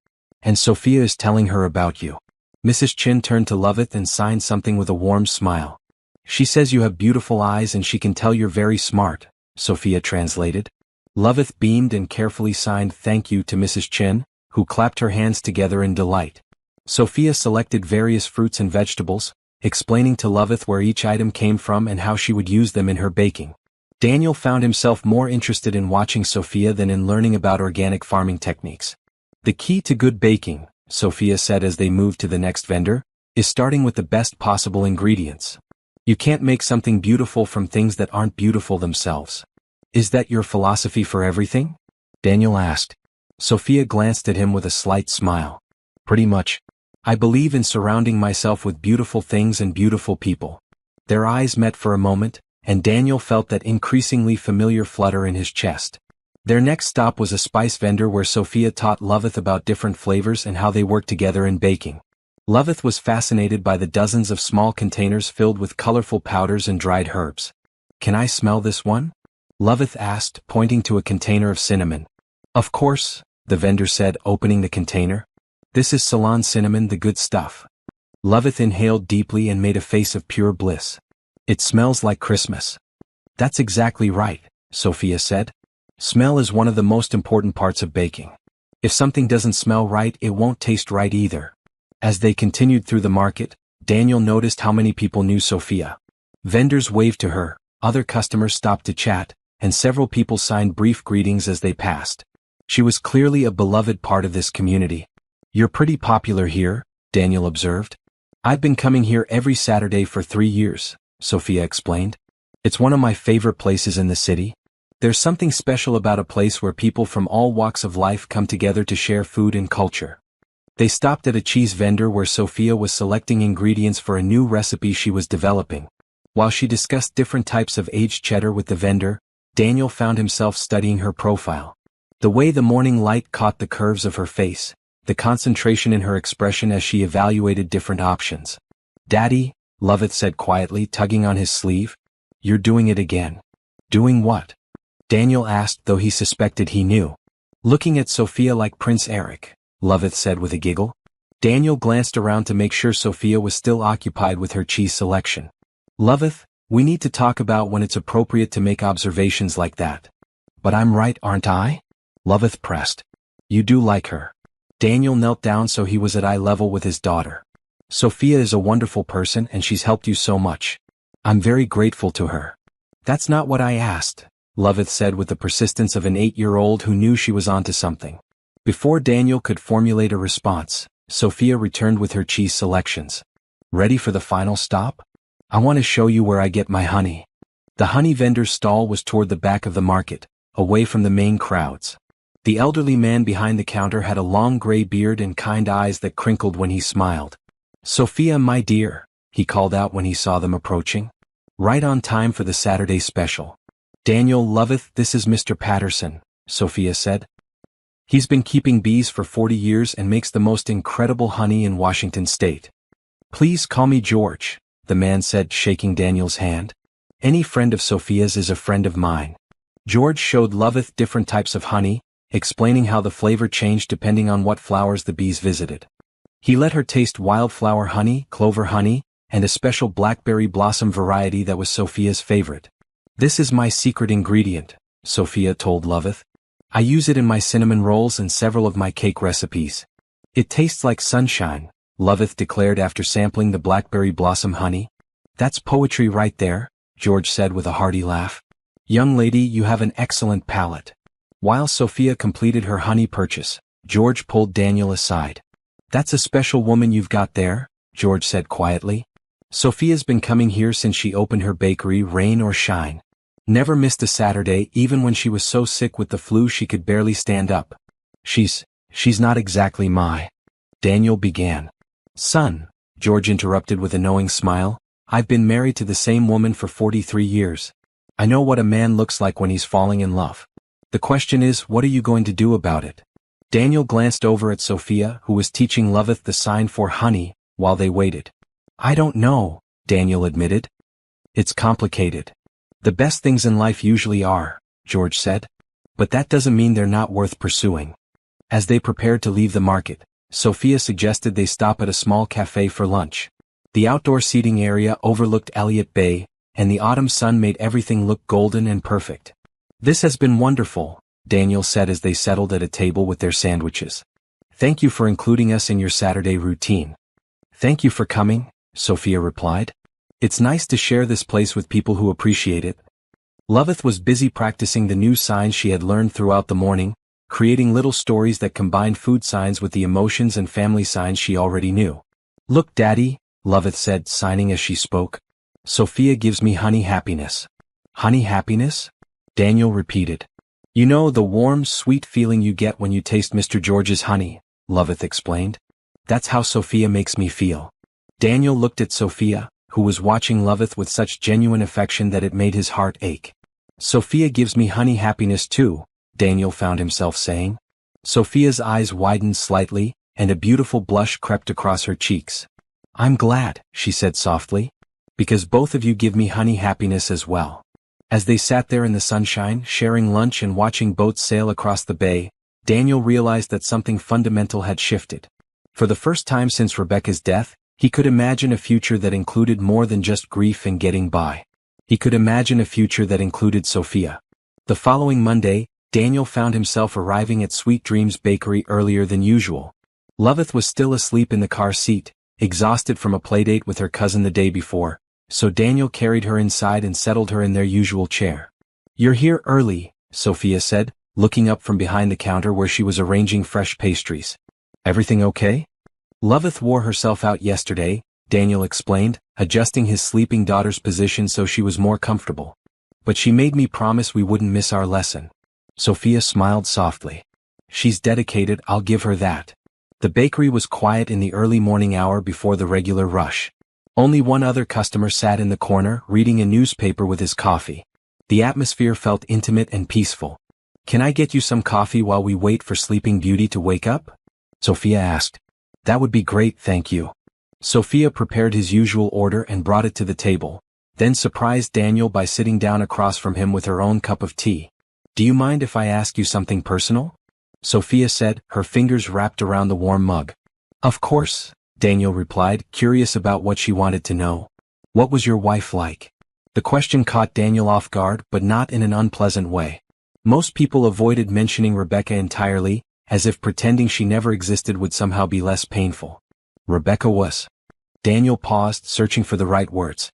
"And Sophia is telling her about you." Mrs. Chen turned to Loveth and signed something with a warm smile. "She says you have beautiful eyes and she can tell you're very smart," Sophia translated. Loveth beamed and carefully signed "thank you" to Mrs. Chen, who clapped her hands together in delight. Sophia selected various fruits and vegetables, explaining to Loveth where each item came from and how she would use them in her baking. Daniel found himself more interested in watching Sophia than in learning about organic farming techniques. The key to good baking, Sophia said as they moved to the next vendor, is starting with the best possible ingredients. You can't make something beautiful from things that aren't beautiful themselves. Is that your philosophy for everything? Daniel asked. Sophia glanced at him with a slight smile. Pretty much. I believe in surrounding myself with beautiful things and beautiful people. Their eyes met for a moment, and Daniel felt that increasingly familiar flutter in his chest. Their next stop was a spice vendor where Sophia taught Loveth about different flavors and how they work together in baking. Loveth was fascinated by the dozens of small containers filled with colorful powders and dried herbs. Can I smell this one? Loveth asked, pointing to a container of cinnamon. Of course, the vendor said, opening the container. This is Ceylon cinnamon, the good stuff. Loveth inhaled deeply and made a face of pure bliss. It smells like Christmas. That's exactly right, Sophia said. Smell is one of the most important parts of baking. If something doesn't smell right, it won't taste right either. As they continued through the market, Daniel noticed how many people knew Sophia. Vendors waved to her, other customers stopped to chat, and several people signed brief greetings as they passed. She was clearly a beloved part of this community. You're pretty popular here, Daniel observed. I've been coming here every Saturday for 3 years, Sophia explained. It's one of my favorite places in the city. There's something special about a place where people from all walks of life come together to share food and culture. They stopped at a cheese vendor where Sophia was selecting ingredients for a new recipe she was developing. While she discussed different types of aged cheddar with the vendor, Daniel found himself studying her profile. The way the morning light caught the curves of her face, the concentration in her expression as she evaluated different options. Daddy, Loveth said quietly, tugging on his sleeve. You're doing it again. Doing what? Daniel asked, though he suspected he knew. Looking at Sophia like Prince Eric, Loveth said with a giggle. Daniel glanced around to make sure Sophia was still occupied with her cheese selection. Loveth, we need to talk about when it's appropriate to make observations like that. But I'm right, aren't I? Loveth pressed. You do like her. Daniel knelt down so he was at eye level with his daughter. Sophia is a wonderful person and she's helped you so much. I'm very grateful to her. That's not what I asked, Loveth said with the persistence of an 8-year-old who knew she was onto something. Before Daniel could formulate a response, Sophia returned with her cheese selections. Ready for the final stop? I want to show you where I get my honey. The honey vendor's stall was toward the back of the market, away from the main crowds. The elderly man behind the counter had a long gray beard and kind eyes that crinkled when he smiled. Sophia, my dear, he called out when he saw them approaching. Right on time for the Saturday special. Daniel Loveth, this is Mr. Patterson, Sophia said. He's been keeping bees for 40 years and makes the most incredible honey in Washington state. Please call me George, the man said, shaking Daniel's hand. Any friend of Sophia's is a friend of mine. George showed Loveth different types of honey, explaining how the flavor changed depending on what flowers the bees visited. He let her taste wildflower honey, clover honey, and a special blackberry blossom variety that was Sophia's favorite. This is my secret ingredient, Sophia told Loveth. I use it in my cinnamon rolls and several of my cake recipes. It tastes like sunshine, Loveth declared after sampling the blackberry blossom honey. That's poetry right there, George said with a hearty laugh. Young lady, you have an excellent palate. While Sophia completed her honey purchase, George pulled Daniel aside. That's a special woman you've got there, George said quietly. Sophia's been coming here since she opened her bakery, rain or shine. Never missed a Saturday, even when she was so sick with the flu she could barely stand up. She's not exactly my... Daniel began. Son, George interrupted with a knowing smile, I've been married to the same woman for 43 years. I know what a man looks like when he's falling in love. The question is, what are you going to do about it? Daniel glanced over at Sophia, who was teaching Loveth the sign for honey, while they waited. I don't know, Daniel admitted. It's complicated. The best things in life usually are, George said. But that doesn't mean they're not worth pursuing. As they prepared to leave the market, Sophia suggested they stop at a small cafe for lunch. The outdoor seating area overlooked Elliott Bay, and the autumn sun made everything look golden and perfect. This has been wonderful, Daniel said as they settled at a table with their sandwiches. Thank you for including us in your Saturday routine. Thank you for coming, Sophia replied. It's nice to share this place with people who appreciate it. Loveth was busy practicing the new signs she had learned throughout the morning, creating little stories that combined food signs with the emotions and family signs she already knew. Look, Daddy, Loveth said, signing as she spoke. Sophia gives me honey happiness. Honey happiness? Daniel repeated. You know the warm, sweet feeling you get when you taste Mr. George's honey, Loveth explained. That's how Sophia makes me feel. Daniel looked at Sophia, who was watching Loveth with such genuine affection that it made his heart ache. Sophia gives me honey happiness too, Daniel found himself saying. Sophia's eyes widened slightly, and a beautiful blush crept across her cheeks. I'm glad, she said softly. Because both of you give me honey happiness as well. As they sat there in the sunshine, sharing lunch and watching boats sail across the bay, Daniel realized that something fundamental had shifted. For the first time since Rebecca's death, he could imagine a future that included more than just grief and getting by. He could imagine a future that included Sophia. The following Monday, Daniel found himself arriving at Sweet Dreams Bakery earlier than usual. Loveth was still asleep in the car seat, exhausted from a playdate with her cousin the day before, so Daniel carried her inside and settled her in their usual chair. You're here early, Sophia said, looking up from behind the counter where she was arranging fresh pastries. Everything okay? Loveth wore herself out yesterday, Daniel explained, adjusting his sleeping daughter's position so she was more comfortable. But she made me promise we wouldn't miss our lesson. Sophia smiled softly. She's dedicated, I'll give her that. The bakery was quiet in the early morning hour before the regular rush. Only one other customer sat in the corner, reading a newspaper with his coffee. The atmosphere felt intimate and peaceful. Can I get you some coffee while we wait for Sleeping Beauty to wake up? Sophia asked. That would be great, thank you. Sophia prepared his usual order and brought it to the table, then surprised Daniel by sitting down across from him with her own cup of tea. Do you mind if I ask you something personal? Sophia said, her fingers wrapped around the warm mug. Of course, Daniel replied, curious about what she wanted to know. What was your wife like? The question caught Daniel off guard, but not in an unpleasant way. Most people avoided mentioning Rebecca entirely, as if pretending she never existed would somehow be less painful. Rebecca was. Daniel paused, searching for the right words.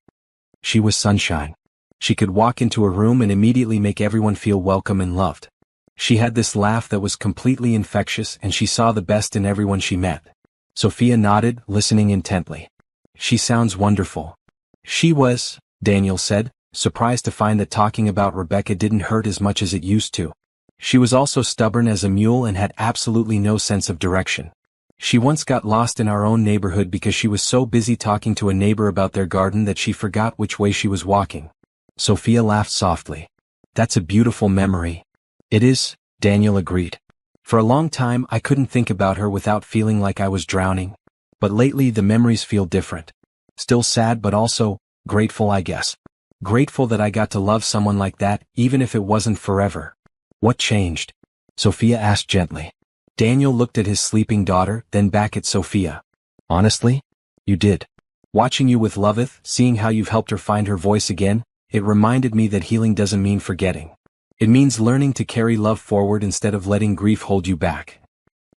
She was sunshine. She could walk into a room and immediately make everyone feel welcome and loved. She had this laugh that was completely infectious, and she saw the best in everyone she met. Sophia nodded, listening intently. She sounds wonderful. She was, Daniel said, surprised to find that talking about Rebecca didn't hurt as much as it used to. She was also stubborn as a mule and had absolutely no sense of direction. She once got lost in our own neighborhood because she was so busy talking to a neighbor about their garden that she forgot which way she was walking. Sophia laughed softly. That's a beautiful memory. It is, Daniel agreed. For a long time I couldn't think about her without feeling like I was drowning. But lately the memories feel different. Still sad but also, grateful I guess. Grateful that I got to love someone like that, even if it wasn't forever. What changed? Sophia asked gently. Daniel looked at his sleeping daughter, then back at Sophia. Honestly? You did. Watching you with Loveth, seeing how you've helped her find her voice again, it reminded me that healing doesn't mean forgetting. It means learning to carry love forward instead of letting grief hold you back.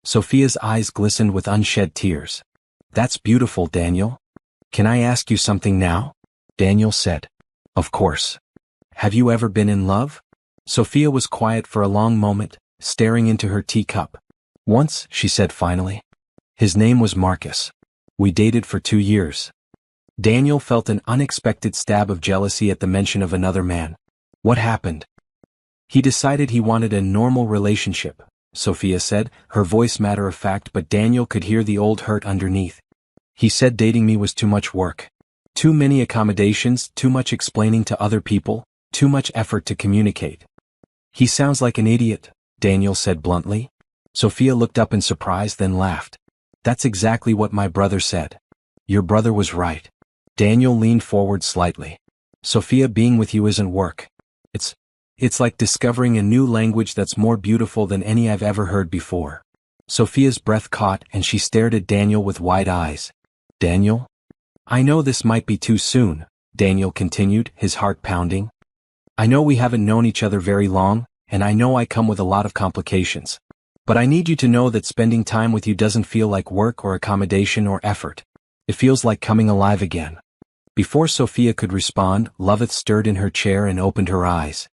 Sophia's eyes glistened with unshed tears. That's beautiful, Daniel. Can I ask you something now? Daniel said. Of course. Have you ever been in love? Sophia was quiet for a long moment, staring into her teacup. Once, she said finally. His name was Marcus. We dated for 2 years. Daniel felt an unexpected stab of jealousy at the mention of another man. What happened? He decided he wanted a normal relationship, Sophia said, her voice matter-of-fact, but Daniel could hear the old hurt underneath. He said dating me was too much work. Too many accommodations, too much explaining to other people, too much effort to communicate. He sounds like an idiot, Daniel said bluntly. Sophia looked up in surprise, then laughed. That's exactly what my brother said. Your brother was right. Daniel leaned forward slightly. Sophia, being with you isn't work. It's like discovering a new language that's more beautiful than any I've ever heard before. Sophia's breath caught and she stared at Daniel with wide eyes. Daniel? I know this might be too soon, Daniel continued, his heart pounding. I know we haven't known each other very long, and I know I come with a lot of complications. But I need you to know that spending time with you doesn't feel like work or accommodation or effort. It feels like coming alive again. Before Sophia could respond, Loveth stirred in her chair and opened her eyes.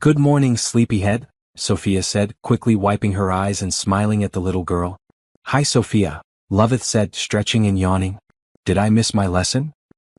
Good morning, sleepyhead, Sophia said, quickly wiping her eyes and smiling at the little girl. Hi, Sophia, Loveth said, stretching and yawning. Did I miss my lesson?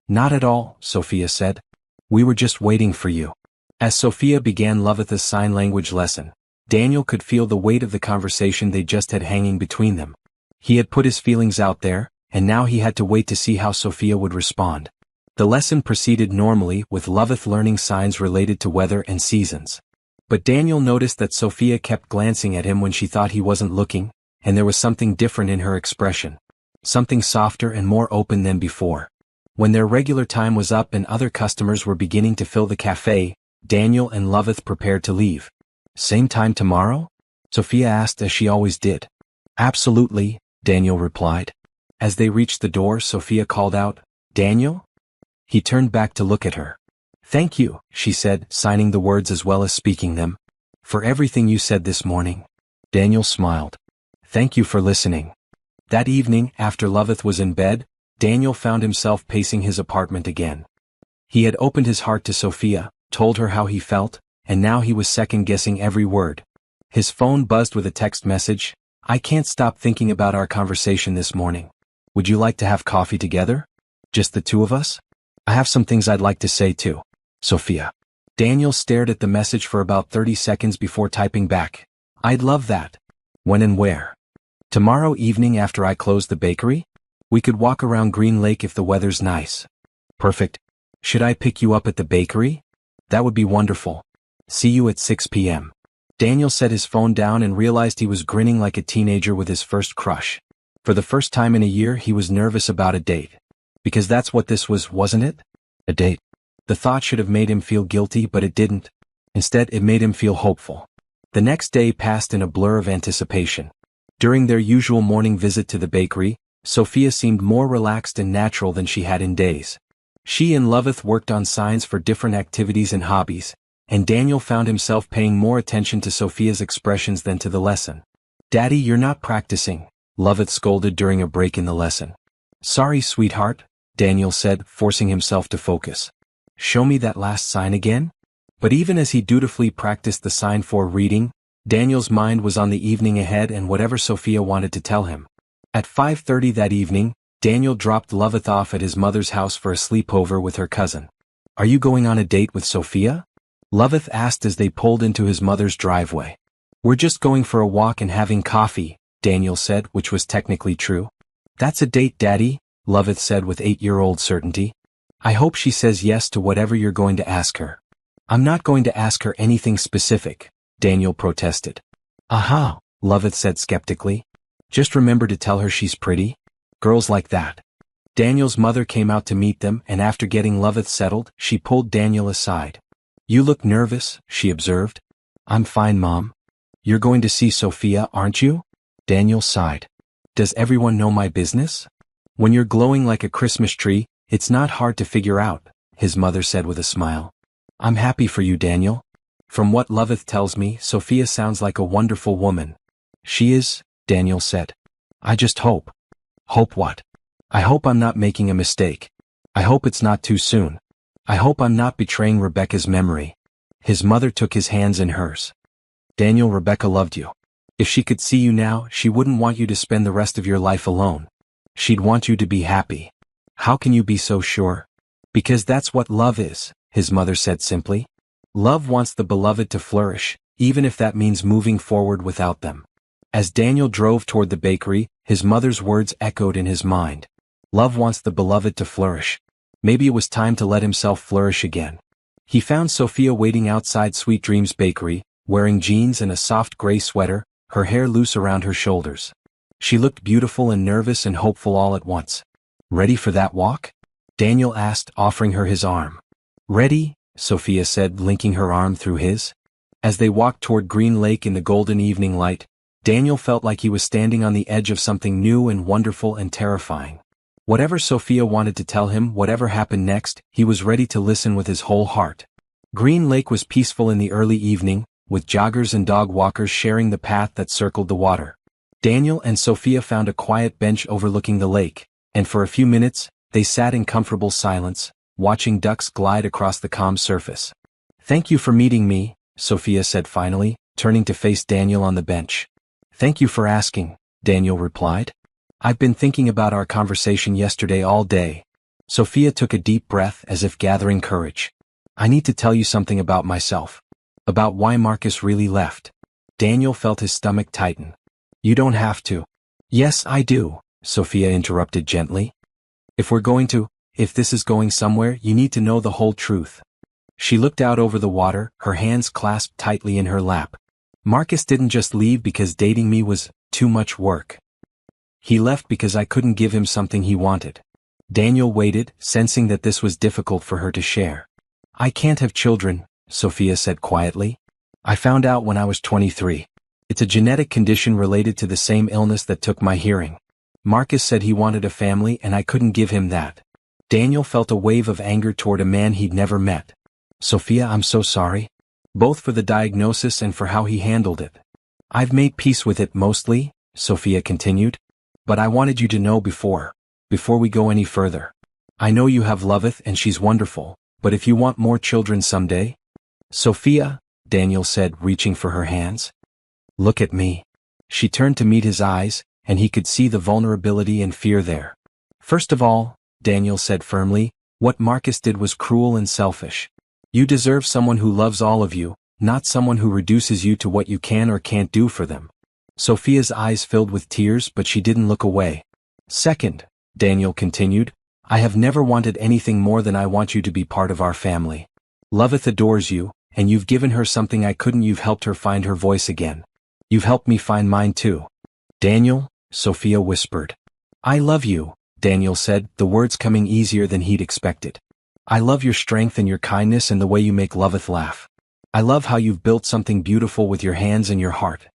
Not at all, Sophia said. We were just waiting for you. As Sophia began Loveth's sign language lesson, Daniel could feel the weight of the conversation they just had hanging between them. He had put his feelings out there, and now he had to wait to see how Sophia would respond. The lesson proceeded normally, with Loveth learning signs related to weather and seasons. But Daniel noticed that Sophia kept glancing at him when she thought he wasn't looking, and there was something different in her expression. Something softer and more open than before. When their regular time was up and other customers were beginning to fill the cafe, Daniel and Loveth prepared to leave. Same time tomorrow? Sophia asked as she always did. Absolutely, Daniel replied. As they reached the door, Sophia called out, Daniel? He turned back to look at her. Thank you, she said, signing the words as well as speaking them. For everything you said this morning. Daniel smiled. Thank you for listening. That evening, after Loveth was in bed, Daniel found himself pacing his apartment again. He had opened his heart to Sophia, told her how he felt, and now he was second-guessing every word. His phone buzzed with a text message. I can't stop thinking about our conversation this morning. Would you like to have coffee together? Just the two of us? I have some things I'd like to say too. Sophia. Daniel stared at the message for about 30 seconds before typing back. I'd love that. When and where? Tomorrow evening after I close the bakery? We could walk around Green Lake if the weather's nice. Perfect. Should I pick you up at the bakery? That would be wonderful. See you at 6 p.m. Daniel set his phone down and realized he was grinning like a teenager with his first crush. For the first time in a year he was nervous about a date. Because that's what this was, wasn't it? A date. The thought should have made him feel guilty, but it didn't. Instead, it made him feel hopeful. The next day passed in a blur of anticipation. During their usual morning visit to the bakery, Sophia seemed more relaxed and natural than she had in days. She and Loveth worked on signs for different activities and hobbies, and Daniel found himself paying more attention to Sophia's expressions than to the lesson. Daddy, you're not practicing, Loveth scolded during a break in the lesson. Sorry, sweetheart, Daniel said, forcing himself to focus. Show me that last sign again? But even as he dutifully practiced the sign for reading, Daniel's mind was on the evening ahead and whatever Sophia wanted to tell him. At 5:30 that evening, Daniel dropped Loveth off at his mother's house for a sleepover with her cousin. Are you going on a date with Sophia? Loveth asked as they pulled into his mother's driveway. We're just going for a walk and having coffee, Daniel said, which was technically true. That's a date, Daddy, Loveth said with 8-year-old certainty. I hope she says yes to whatever you're going to ask her. I'm not going to ask her anything specific, Daniel protested. Aha, Loveth said skeptically. Just remember to tell her she's pretty. Girls like that. Daniel's mother came out to meet them, and after getting Loveth settled, she pulled Daniel aside. You look nervous, she observed. I'm fine, Mom. You're going to see Sophia, aren't you? Daniel sighed. Does everyone know my business? When you're glowing like a Christmas tree, it's not hard to figure out, his mother said with a smile. I'm happy for you, Daniel. From what Loveth tells me, Sophia sounds like a wonderful woman. She is, Daniel said. I just hope. Hope what? I hope I'm not making a mistake. I hope it's not too soon. I hope I'm not betraying Rebecca's memory. His mother took his hands in hers. Daniel, Rebecca loved you. If she could see you now, she wouldn't want you to spend the rest of your life alone. She'd want you to be happy. How can you be so sure? Because that's what love is, his mother said simply. Love wants the beloved to flourish, even if that means moving forward without them. As Daniel drove toward the bakery, his mother's words echoed in his mind. Love wants the beloved to flourish. Maybe it was time to let himself flourish again. He found Sophia waiting outside Sweet Dreams Bakery, wearing jeans and a soft gray sweater, her hair loose around her shoulders. She looked beautiful and nervous and hopeful all at once. Ready for that walk? Daniel asked, offering her his arm. Ready, Sophia said, linking her arm through his. As they walked toward Green Lake in the golden evening light, Daniel felt like he was standing on the edge of something new and wonderful and terrifying. Whatever Sophia wanted to tell him, whatever happened next, he was ready to listen with his whole heart. Green Lake was peaceful in the early evening, with joggers and dog walkers sharing the path that circled the water. Daniel and Sophia found a quiet bench overlooking the lake, and for a few minutes, they sat in comfortable silence, watching ducks glide across the calm surface. "Thank you for meeting me," Sophia said finally, turning to face Daniel on the bench. "Thank you for asking," Daniel replied. "I've been thinking about our conversation yesterday all day." Sophia took a deep breath as if gathering courage. "I need to tell you something about myself. About why Marcus really left." Daniel felt his stomach tighten. "You don't have to." "Yes, I do," Sophia interrupted gently. If this is going somewhere, you need to know the whole truth." She looked out over the water, her hands clasped tightly in her lap. "Marcus didn't just leave because dating me was too much work. He left because I couldn't give him something he wanted." Daniel waited, sensing that this was difficult for her to share. "I can't have children," Sophia said quietly. "I found out when I was 23. It's a genetic condition related to the same illness that took my hearing. Marcus said he wanted a family and I couldn't give him that." Daniel felt a wave of anger toward a man he'd never met. "Sophia, I'm so sorry. Both for the diagnosis and for how he handled it." "I've made peace with it mostly," Sophia continued. "But I wanted you to know before we go any further. I know you have Loveth and she's wonderful, but if you want more children someday—" "Sophia," Daniel said, reaching for her hands. "Look at me." She turned to meet his eyes, and he could see the vulnerability and fear there. "First of all," Daniel said firmly, "what Marcus did was cruel and selfish. You deserve someone who loves all of you, not someone who reduces you to what you can or can't do for them." Sophia's eyes filled with tears, but she didn't look away. "Second," Daniel continued, "I have never wanted anything more than I want you to be part of our family. Loveth adores you, and you've given her something I couldn't. You've helped her find her voice again. You've helped me find mine too." "Daniel," Sophia whispered. "I love you," Daniel said, the words coming easier than he'd expected. "I love your strength and your kindness and the way you make Loveth laugh. I love how you've built something beautiful with your hands and your heart.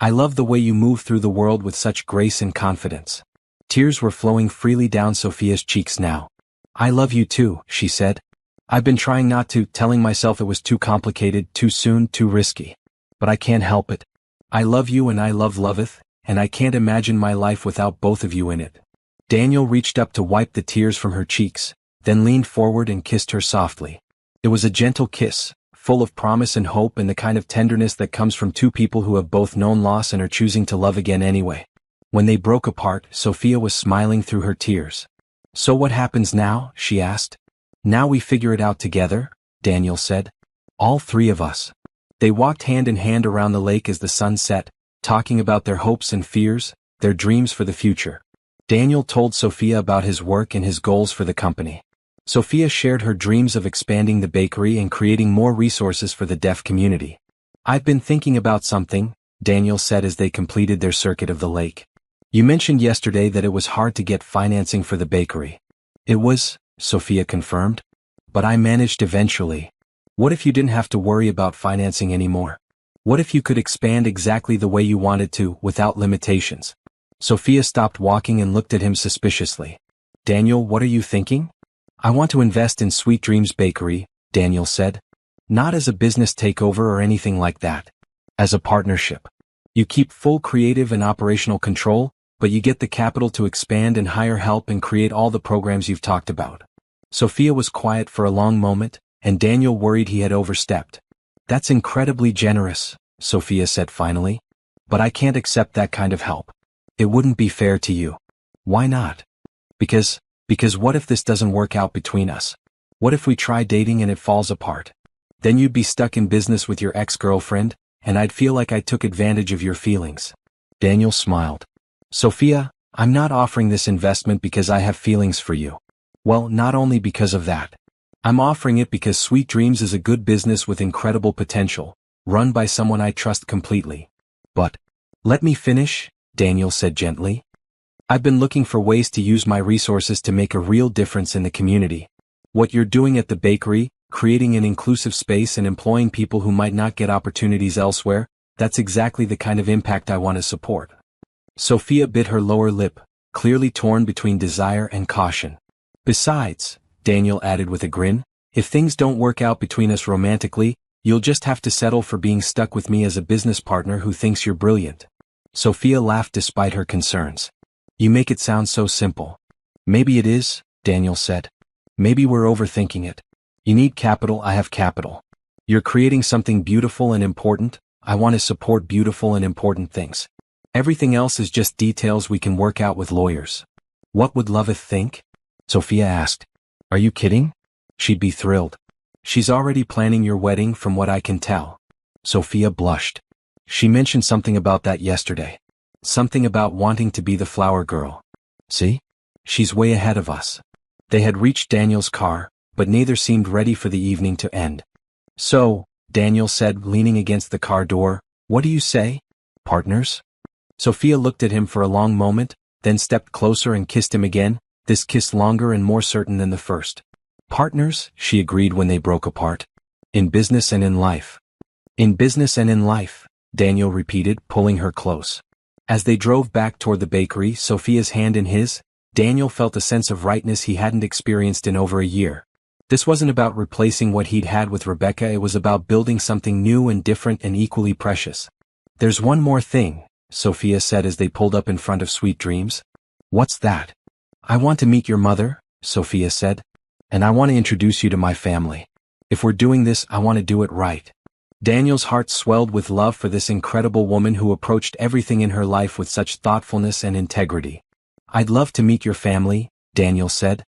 I love the way you move through the world with such grace and confidence." Tears were flowing freely down Sophia's cheeks now. "I love you too," she said. "I've been trying not to, telling myself it was too complicated, too soon, too risky. But I can't help it. I love you and I love Loveth, and I can't imagine my life without both of you in it." Daniel reached up to wipe the tears from her cheeks, then leaned forward and kissed her softly. It was a gentle kiss, full of promise and hope and the kind of tenderness that comes from two people who have both known loss and are choosing to love again anyway. When they broke apart, Sophia was smiling through her tears. "So what happens now?" she asked. "Now we figure it out together," Daniel said. "All three of us." They walked hand in hand around the lake as the sun set, talking about their hopes and fears, their dreams for the future. Daniel told Sophia about his work and his goals for the company. Sophia shared her dreams of expanding the bakery and creating more resources for the deaf community. "I've been thinking about something," Daniel said as they completed their circuit of the lake. "You mentioned yesterday that it was hard to get financing for the bakery." "It was," Sophia confirmed. "But I managed eventually. What if you didn't have to worry about financing anymore? What if you could expand exactly the way you wanted to, without limitations?" Sophia stopped walking and looked at him suspiciously. "Daniel, what are you thinking?" "I want to invest in Sweet Dreams Bakery," Daniel said. "Not as a business takeover or anything like that. As a partnership. You keep full creative and operational control, but you get the capital to expand and hire help and create all the programs you've talked about." Sophia was quiet for a long moment, and Daniel worried he had overstepped. "That's incredibly generous," Sophia said finally. "But I can't accept that kind of help. It wouldn't be fair to you." "Why not?" Because what if this doesn't work out between us? What if we try dating and it falls apart? Then you'd be stuck in business with your ex-girlfriend, and I'd feel like I took advantage of your feelings." Daniel smiled. "Sophia, I'm not offering this investment because I have feelings for you. Well, not only because of that. I'm offering it because Sweet Dreams is a good business with incredible potential, run by someone I trust completely. But, let me finish," Daniel said gently. "I've been looking for ways to use my resources to make a real difference in the community. What you're doing at the bakery, creating an inclusive space and employing people who might not get opportunities elsewhere, that's exactly the kind of impact I want to support." Sophia bit her lower lip, clearly torn between desire and caution. "Besides," Daniel added with a grin, "if things don't work out between us romantically, You'll just have to settle for being stuck with me as a business partner who thinks you're brilliant. Sophia laughed despite her concerns. You make it sound so simple. Maybe it is, Daniel said. Maybe we're overthinking it. You need capital, I have capital. You're creating something beautiful and important, I want to support beautiful and important things. Everything else is just details we can work out with lawyers. What would Loveth think? Sophia asked. Are you kidding? She'd be thrilled. She's already planning your wedding from what I can tell. Sophia blushed. She mentioned something about that yesterday. Something about wanting to be the flower girl. See? She's way ahead of us. They had reached Daniel's car, but neither seemed ready for the evening to end. So, Daniel said, leaning against the car door, what do you say? Partners? Sophia looked at him for a long moment, then stepped closer and kissed him again, this kiss longer and more certain than the first. Partners, she agreed when they broke apart. In business and in life. In business and in life, Daniel repeated, pulling her close. As they drove back toward the bakery, Sophia's hand in his, Daniel felt a sense of rightness he hadn't experienced in over a year. This wasn't about replacing what he'd had with Rebecca, it was about building something new and different and equally precious. There's one more thing, Sophia said as they pulled up in front of Sweet Dreams. What's that? I want to meet your mother, Sophia said. And I want to introduce you to my family. If we're doing this, I want to do it right. Daniel's heart swelled with love for this incredible woman who approached everything in her life with such thoughtfulness and integrity. I'd love to meet your family, Daniel said.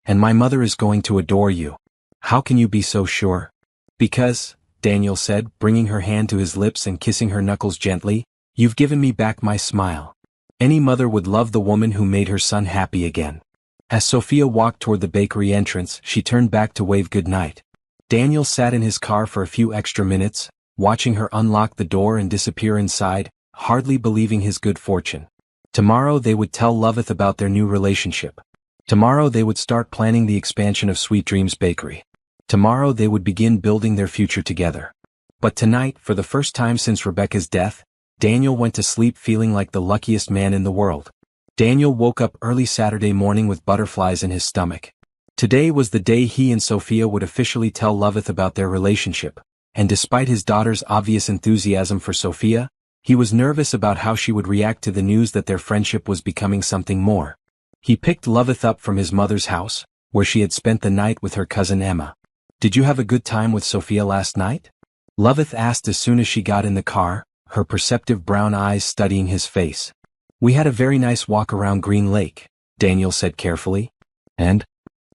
And my mother is going to adore you. How can you be so sure? Because, Daniel said, bringing her hand to his lips and kissing her knuckles gently, you've given me back my smile. Any mother would love the woman who made her son happy again. As Sophia walked toward the bakery entrance, she turned back to wave goodnight. Daniel sat in his car for a few extra minutes, watching her unlock the door and disappear inside, hardly believing his good fortune. Tomorrow they would tell Loveth about their new relationship. Tomorrow they would start planning the expansion of Sweet Dreams Bakery. Tomorrow they would begin building their future together. But tonight, for the first time since Rebecca's death, Daniel went to sleep feeling like the luckiest man in the world. Daniel woke up early Saturday morning with butterflies in his stomach. Today was the day he and Sophia would officially tell Loveth about their relationship, and despite his daughter's obvious enthusiasm for Sophia, he was nervous about how she would react to the news that their friendship was becoming something more. He picked Loveth up from his mother's house, where she had spent the night with her cousin Emma. Did you have a good time with Sophia last night? Loveth asked as soon as she got in the car, her perceptive brown eyes studying his face. We had a very nice walk around Green Lake, Daniel said carefully. And?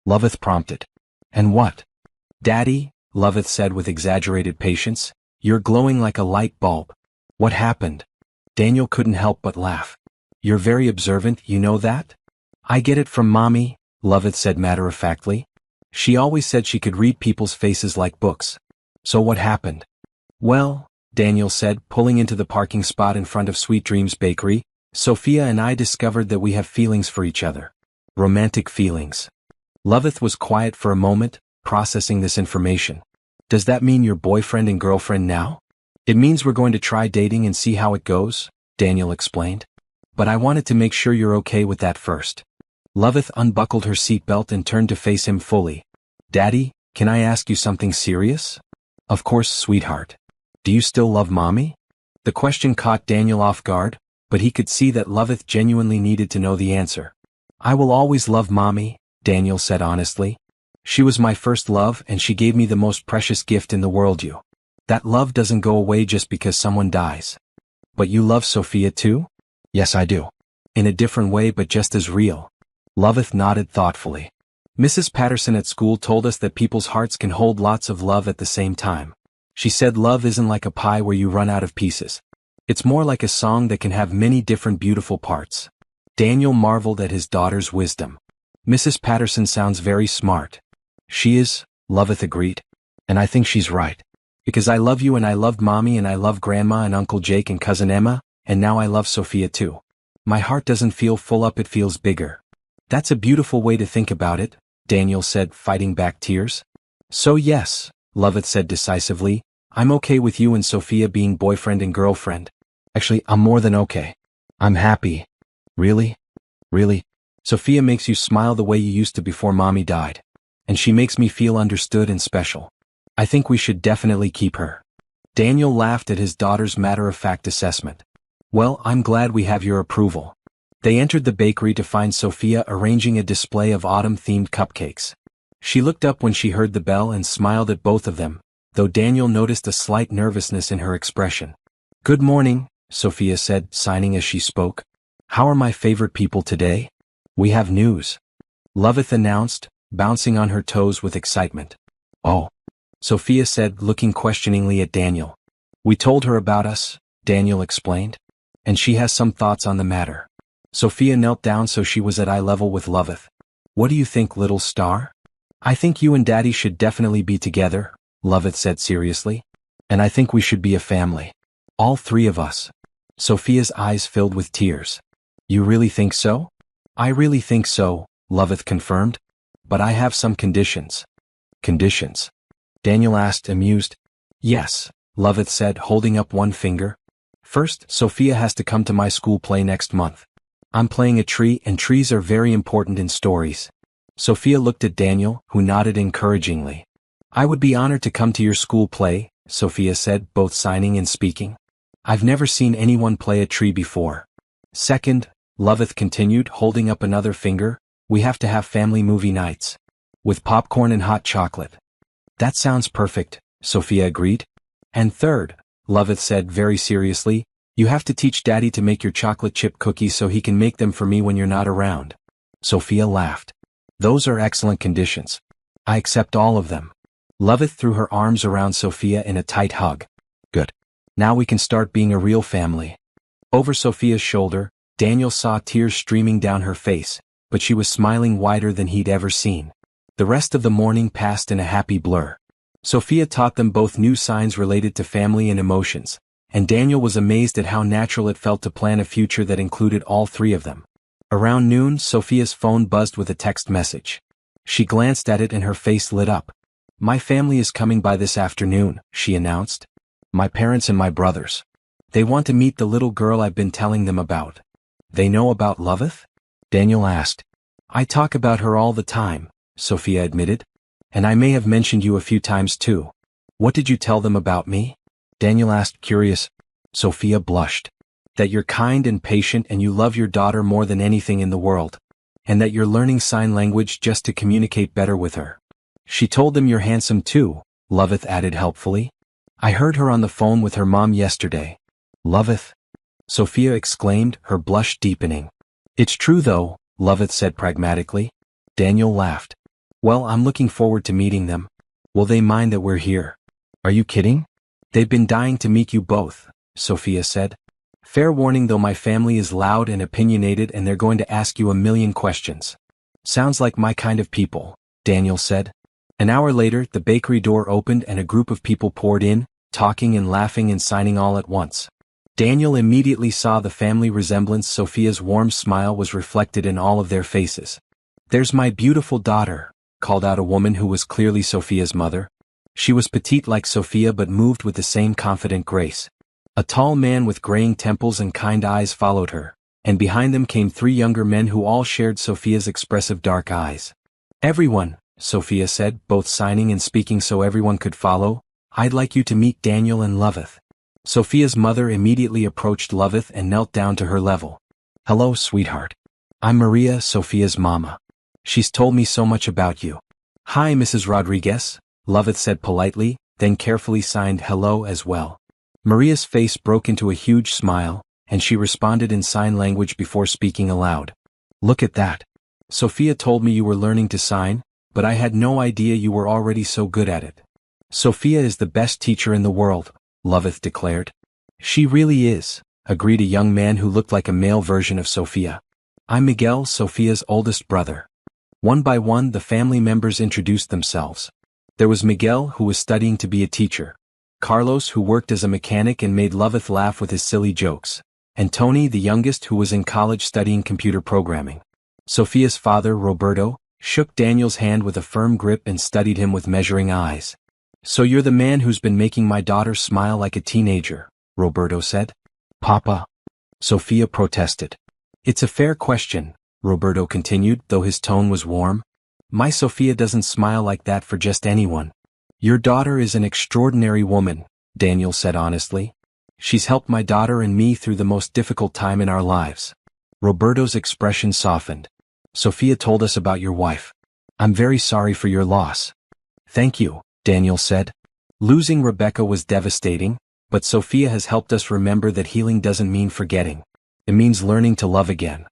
Loveth prompted. And what? Daddy, Loveth said with exaggerated patience, you're glowing like a light bulb. What happened? Daniel couldn't help but laugh. You're very observant, you know that? I get it from Mommy, Loveth said matter-of-factly. She always said she could read people's faces like books. So what happened? Well, Daniel said, pulling into the parking spot in front of Sweet Dreams Bakery, Sophia and I discovered that we have feelings for each other. Romantic feelings. Loveth was quiet for a moment, processing this information. Does that mean you're boyfriend and girlfriend now? It means we're going to try dating and see how it goes, Daniel explained. But I wanted to make sure you're okay with that first. Loveth unbuckled her seatbelt and turned to face him fully. Daddy, can I ask you something serious? Of course, sweetheart. Do you still love Mommy? The question caught Daniel off guard, but he could see that Loveth genuinely needed to know the answer. I will always love Mommy, Daniel said honestly. She was my first love and she gave me the most precious gift in the world. That love doesn't go away just because someone dies. But you love Sophia too? Yes, I do. In a different way but just as real. Loveth nodded thoughtfully. Mrs. Patterson at school told us that people's hearts can hold lots of love at the same time. She said love isn't like a pie where you run out of pieces. It's more like a song that can have many different beautiful parts. Daniel marveled at his daughter's wisdom. Mrs. Patterson sounds very smart. She is, Loveth agreed. And I think she's right. Because I love you and I loved Mommy and I love Grandma and Uncle Jake and Cousin Emma, and now I love Sophia too. My heart doesn't feel full up, it feels bigger. That's a beautiful way to think about it, Daniel said, fighting back tears. So yes, Loveth said decisively, I'm okay with you and Sophia being boyfriend and girlfriend. Actually, I'm more than okay. I'm happy. Really? Really? Sophia makes you smile the way you used to before Mommy died. And she makes me feel understood and special. I think we should definitely keep her. Daniel laughed at his daughter's matter-of-fact assessment. Well, I'm glad we have your approval. They entered the bakery to find Sophia arranging a display of autumn-themed cupcakes. She looked up when she heard the bell and smiled at both of them, though Daniel noticed a slight nervousness in her expression. Good morning, Sophia said, signing as she spoke. How are my favorite people today? We have news. Loveth announced, bouncing on her toes with excitement. Oh, Sophia said, looking questioningly at Daniel. We told her about us, Daniel explained. And she has some thoughts on the matter. Sophia knelt down so she was at eye level with Loveth. What do you think, little star? I think you and Daddy should definitely be together, Loveth said seriously. And I think we should be a family. All three of us. Sophia's eyes filled with tears. You really think so? I really think so, Loveth confirmed. But I have some conditions. Conditions? Daniel asked, amused. Yes, Loveth said, holding up one finger. First, Sophia has to come to my school play next month. I'm playing a tree, and trees are very important in stories. Sophia looked at Daniel, who nodded encouragingly. I would be honored to come to your school play, Sophia said, both signing and speaking. I've never seen anyone play a tree before. Second, Loveth continued, holding up another finger, we have to have family movie nights. With popcorn and hot chocolate. That sounds perfect, Sophia agreed. And third, Loveth said very seriously, you have to teach Daddy to make your chocolate chip cookies so he can make them for me when you're not around. Sophia laughed. Those are excellent conditions. I accept all of them. Loveth threw her arms around Sophia in a tight hug. Good. Now we can start being a real family. Over Sophia's shoulder, Daniel saw tears streaming down her face, but she was smiling wider than he'd ever seen. The rest of the morning passed in a happy blur. Sophia taught them both new signs related to family and emotions, and Daniel was amazed at how natural it felt to plan a future that included all three of them. Around noon, Sophia's phone buzzed with a text message. She glanced at it and her face lit up. My family is coming by this afternoon, she announced. My parents and my brothers. They want to meet the little girl I've been telling them about. They know about Loveth? Daniel asked. I talk about her all the time, Sophia admitted. And I may have mentioned you a few times too. What did you tell them about me? Daniel asked, curious. Sophia blushed. That you're kind and patient and you love your daughter more than anything in the world. And that you're learning sign language just to communicate better with her. She told them you're handsome too, Loveth added helpfully. I heard her on the phone with her mom yesterday. Loveth? Sophia exclaimed, her blush deepening. It's true though, Loveth said pragmatically. Daniel laughed. Well, I'm looking forward to meeting them. Will they mind that we're here? Are you kidding? They've been dying to meet you both, Sophia said. Fair warning though, my family is loud and opinionated and they're going to ask you a million questions. Sounds like my kind of people, Daniel said. An hour later, the bakery door opened and a group of people poured in, talking and laughing and signing all at once. Daniel immediately saw the family resemblance. Sophia's warm smile was reflected in all of their faces. There's my beautiful daughter, called out a woman who was clearly Sophia's mother. She was petite like Sophia but moved with the same confident grace. A tall man with graying temples and kind eyes followed her, and behind them came three younger men who all shared Sophia's expressive dark eyes. Everyone, Sophia said, both signing and speaking so everyone could follow, I'd like you to meet Daniel and Loveth. Sophia's mother immediately approached Loveth and knelt down to her level. Hello, sweetheart. I'm Maria, Sophia's mama. She's told me so much about you. Hi, Mrs. Rodriguez, Loveth said politely, then carefully signed hello as well. Maria's face broke into a huge smile, and she responded in sign language before speaking aloud. Look at that. Sophia told me you were learning to sign, but I had no idea you were already so good at it. Sophia is the best teacher in the world, Loveth declared. She really is, agreed a young man who looked like a male version of Sophia. I'm Miguel, Sophia's oldest brother. One by one, the family members introduced themselves. There was Miguel, who was studying to be a teacher. Carlos, who worked as a mechanic and made Loveth laugh with his silly jokes. And Tony, the youngest, who was in college studying computer programming. Sophia's father, Roberto, shook Daniel's hand with a firm grip and studied him with measuring eyes. So you're the man who's been making my daughter smile like a teenager, Roberto said. Papa. Sophia protested. It's a fair question, Roberto continued, though his tone was warm. My Sophia doesn't smile like that for just anyone. Your daughter is an extraordinary woman, Daniel said honestly. She's helped my daughter and me through the most difficult time in our lives. Roberto's expression softened. Sophia told us about your wife. I'm very sorry for your loss. Thank you, Daniel said. Losing Rebecca was devastating, but Sophia has helped us remember that healing doesn't mean forgetting. It means learning to love again.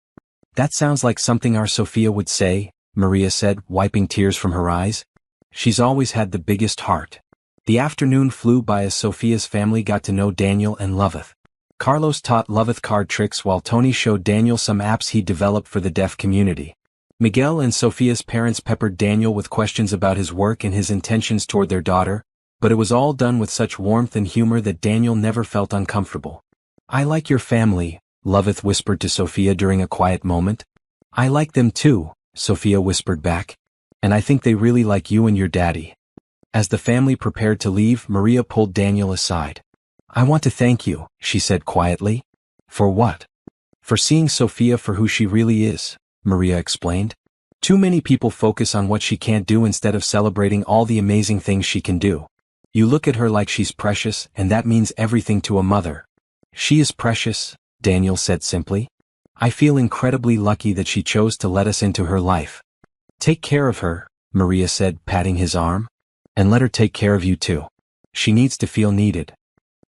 That sounds like something our Sophia would say, Maria said, wiping tears from her eyes. She's always had the biggest heart. The afternoon flew by as Sophia's family got to know Daniel and Loveth. Carlos taught Loveth card tricks while Tony showed Daniel some apps he'd developed for the deaf community. Miguel and Sophia's parents peppered Daniel with questions about his work and his intentions toward their daughter, but it was all done with such warmth and humor that Daniel never felt uncomfortable. I like your family, Loveth whispered to Sophia during a quiet moment. I like them too, Sophia whispered back. And I think they really like you and your daddy. As the family prepared to leave, Maria pulled Daniel aside. I want to thank you, she said quietly. For what? For seeing Sophia for who she really is, Maria explained. Too many people focus on what she can't do instead of celebrating all the amazing things she can do. You look at her like she's precious, and that means everything to a mother. She is precious, Daniel said simply. I feel incredibly lucky that she chose to let us into her life. Take care of her, Maria said, patting his arm. And let her take care of you too. She needs to feel needed.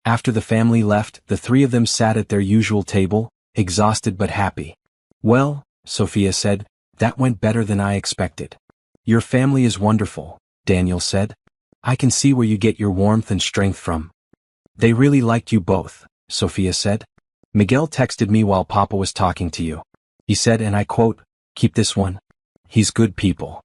After the family left, the three of them sat at their usual table, exhausted but happy. Well, Sophia said, that went better than I expected. Your family is wonderful, Daniel said. I can see where you get your warmth and strength from. They really liked you both, Sophia said. Miguel texted me while Papa was talking to you. He said, and I quote, keep this one. He's good people.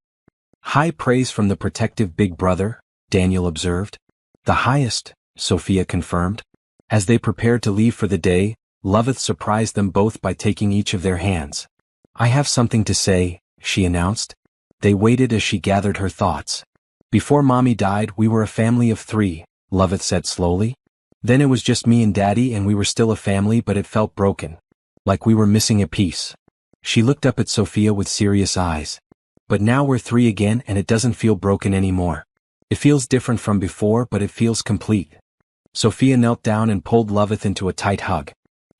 High praise from the protective big brother, Daniel observed. The highest, Sophia confirmed. As they prepared to leave for the day, Loveth surprised them both by taking each of their hands. I have something to say, she announced. They waited as she gathered her thoughts. Before Mommy died, we were a family of 3, Loveth said slowly. Then it was just me and Daddy and we were still a family, but it felt broken. Like we were missing a piece. She looked up at Sophia with serious eyes. But now we're 3 again and it doesn't feel broken anymore. It feels different from before, but it feels complete. Sophia knelt down and pulled Loveth into a tight hug.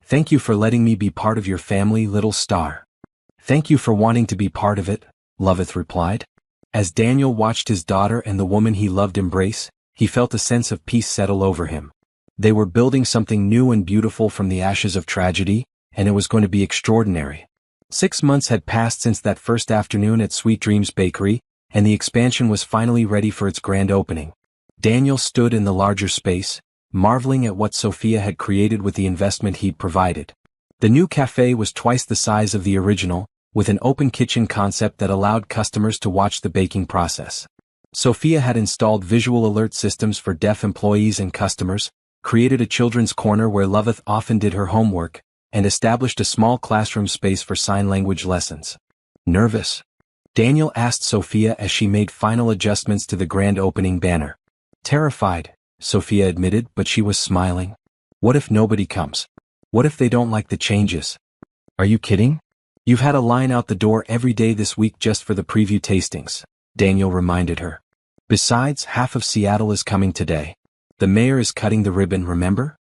Thank you for letting me be part of your family, little star. Thank you for wanting to be part of it, Loveth replied. As Daniel watched his daughter and the woman he loved embrace, he felt a sense of peace settle over him. They were building something new and beautiful from the ashes of tragedy, and it was going to be extraordinary. 6 months had passed since that first afternoon at Sweet Dreams Bakery, and the expansion was finally ready for its grand opening. Daniel stood in the larger space, marveling at what Sophia had created with the investment he'd provided. The new cafe was twice the size of the original, with an open kitchen concept that allowed customers to watch the baking process. Sophia had installed visual alert systems for deaf employees and customers, created a children's corner where Loveth often did her homework, and established a small classroom space for sign language lessons. Nervous? Daniel asked Sophia as she made final adjustments to the grand opening banner. Terrified, Sophia admitted, but she was smiling. What if nobody comes? What if they don't like the changes? Are you kidding? You've had a line out the door every day this week just for the preview tastings, Daniel reminded her. Besides, half of Seattle is coming today. The mayor is cutting the ribbon, remember?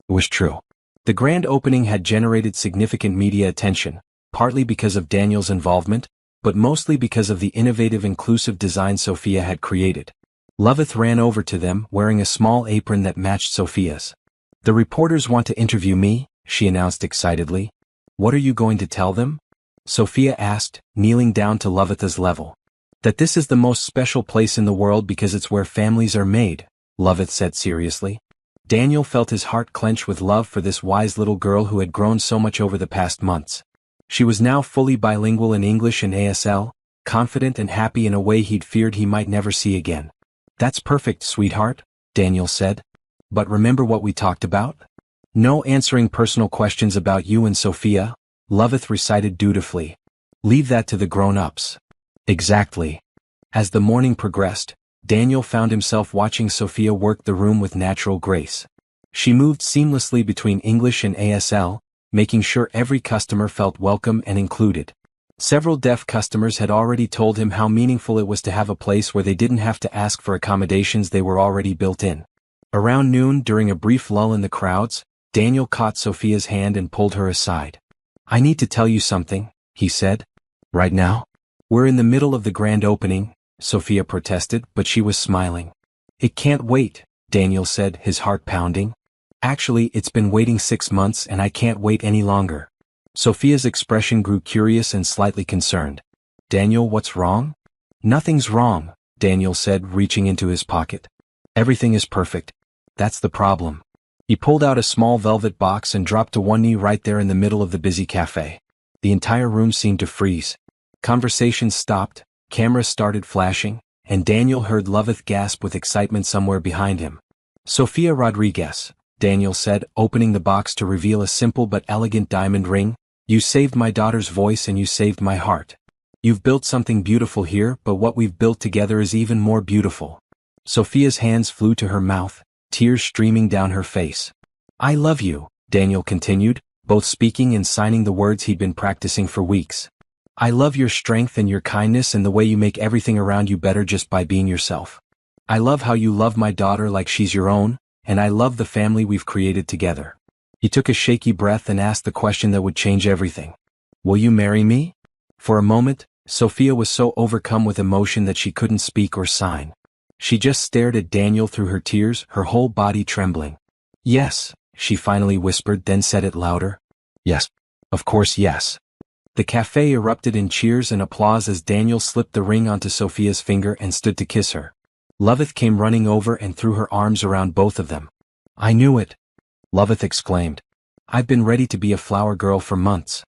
It was true. The grand opening had generated significant media attention, partly because of Daniel's involvement, but mostly because of the innovative inclusive design Sophia had created. Loveth ran over to them, wearing a small apron that matched Sophia's. The reporters want to interview me, she announced excitedly. What are you going to tell them? Sophia asked, kneeling down to Loveth's level. That this is the most special place in the world because it's where families are made, Loveth said seriously. Daniel felt his heart clench with love for this wise little girl who had grown so much over the past months. She was now fully bilingual in English and ASL, confident and happy in a way he'd feared he might never see again. That's perfect, sweetheart, Daniel said. But remember what we talked about? No answering personal questions about you and Sophia, Loveth recited dutifully. Leave that to the grown-ups. Exactly. As the morning progressed, Daniel found himself watching Sophia work the room with natural grace. She moved seamlessly between English and ASL, making sure every customer felt welcome and included. Several deaf customers had already told him how meaningful it was to have a place where they didn't have to ask for accommodations, they were already built in. Around noon, during a brief lull in the crowds, Daniel caught Sophia's hand and pulled her aside. "I need to tell you something," he said. "Right now?" "We're in the middle of the grand opening," Sophia protested, but she was smiling. "It can't wait," Daniel said, his heart pounding. "Actually, it's been waiting 6 months and I can't wait any longer." Sophia's expression grew curious and slightly concerned. "Daniel, what's wrong?" "Nothing's wrong," Daniel said, reaching into his pocket. "Everything is perfect. That's the problem." He pulled out a small velvet box and dropped to one knee right there in the middle of the busy cafe. The entire room seemed to freeze. Conversations stopped, cameras started flashing, and Daniel heard Loveth gasp with excitement somewhere behind him. "Sofia Rodriguez," Daniel said, opening the box to reveal a simple but elegant diamond ring. "You saved my daughter's voice and you saved my heart. You've built something beautiful here, but what we've built together is even more beautiful." Sophia's hands flew to her mouth, tears streaming down her face. "I love you," Daniel continued, both speaking and signing the words he'd been practicing for weeks. "I love your strength and your kindness and the way you make everything around you better just by being yourself. I love how you love my daughter like she's your own, and I love the family we've created together." He took a shaky breath and asked the question that would change everything. "Will you marry me?" For a moment, Sophia was so overcome with emotion that she couldn't speak or sign. She just stared at Daniel through her tears, her whole body trembling. "Yes," she finally whispered, then said it louder. "Yes. Of course, yes." The cafe erupted in cheers and applause as Daniel slipped the ring onto Sophia's finger and stood to kiss her. Loveth came running over and threw her arms around both of them. "I knew it," Loveth exclaimed. "I've been ready to be a flower girl for months."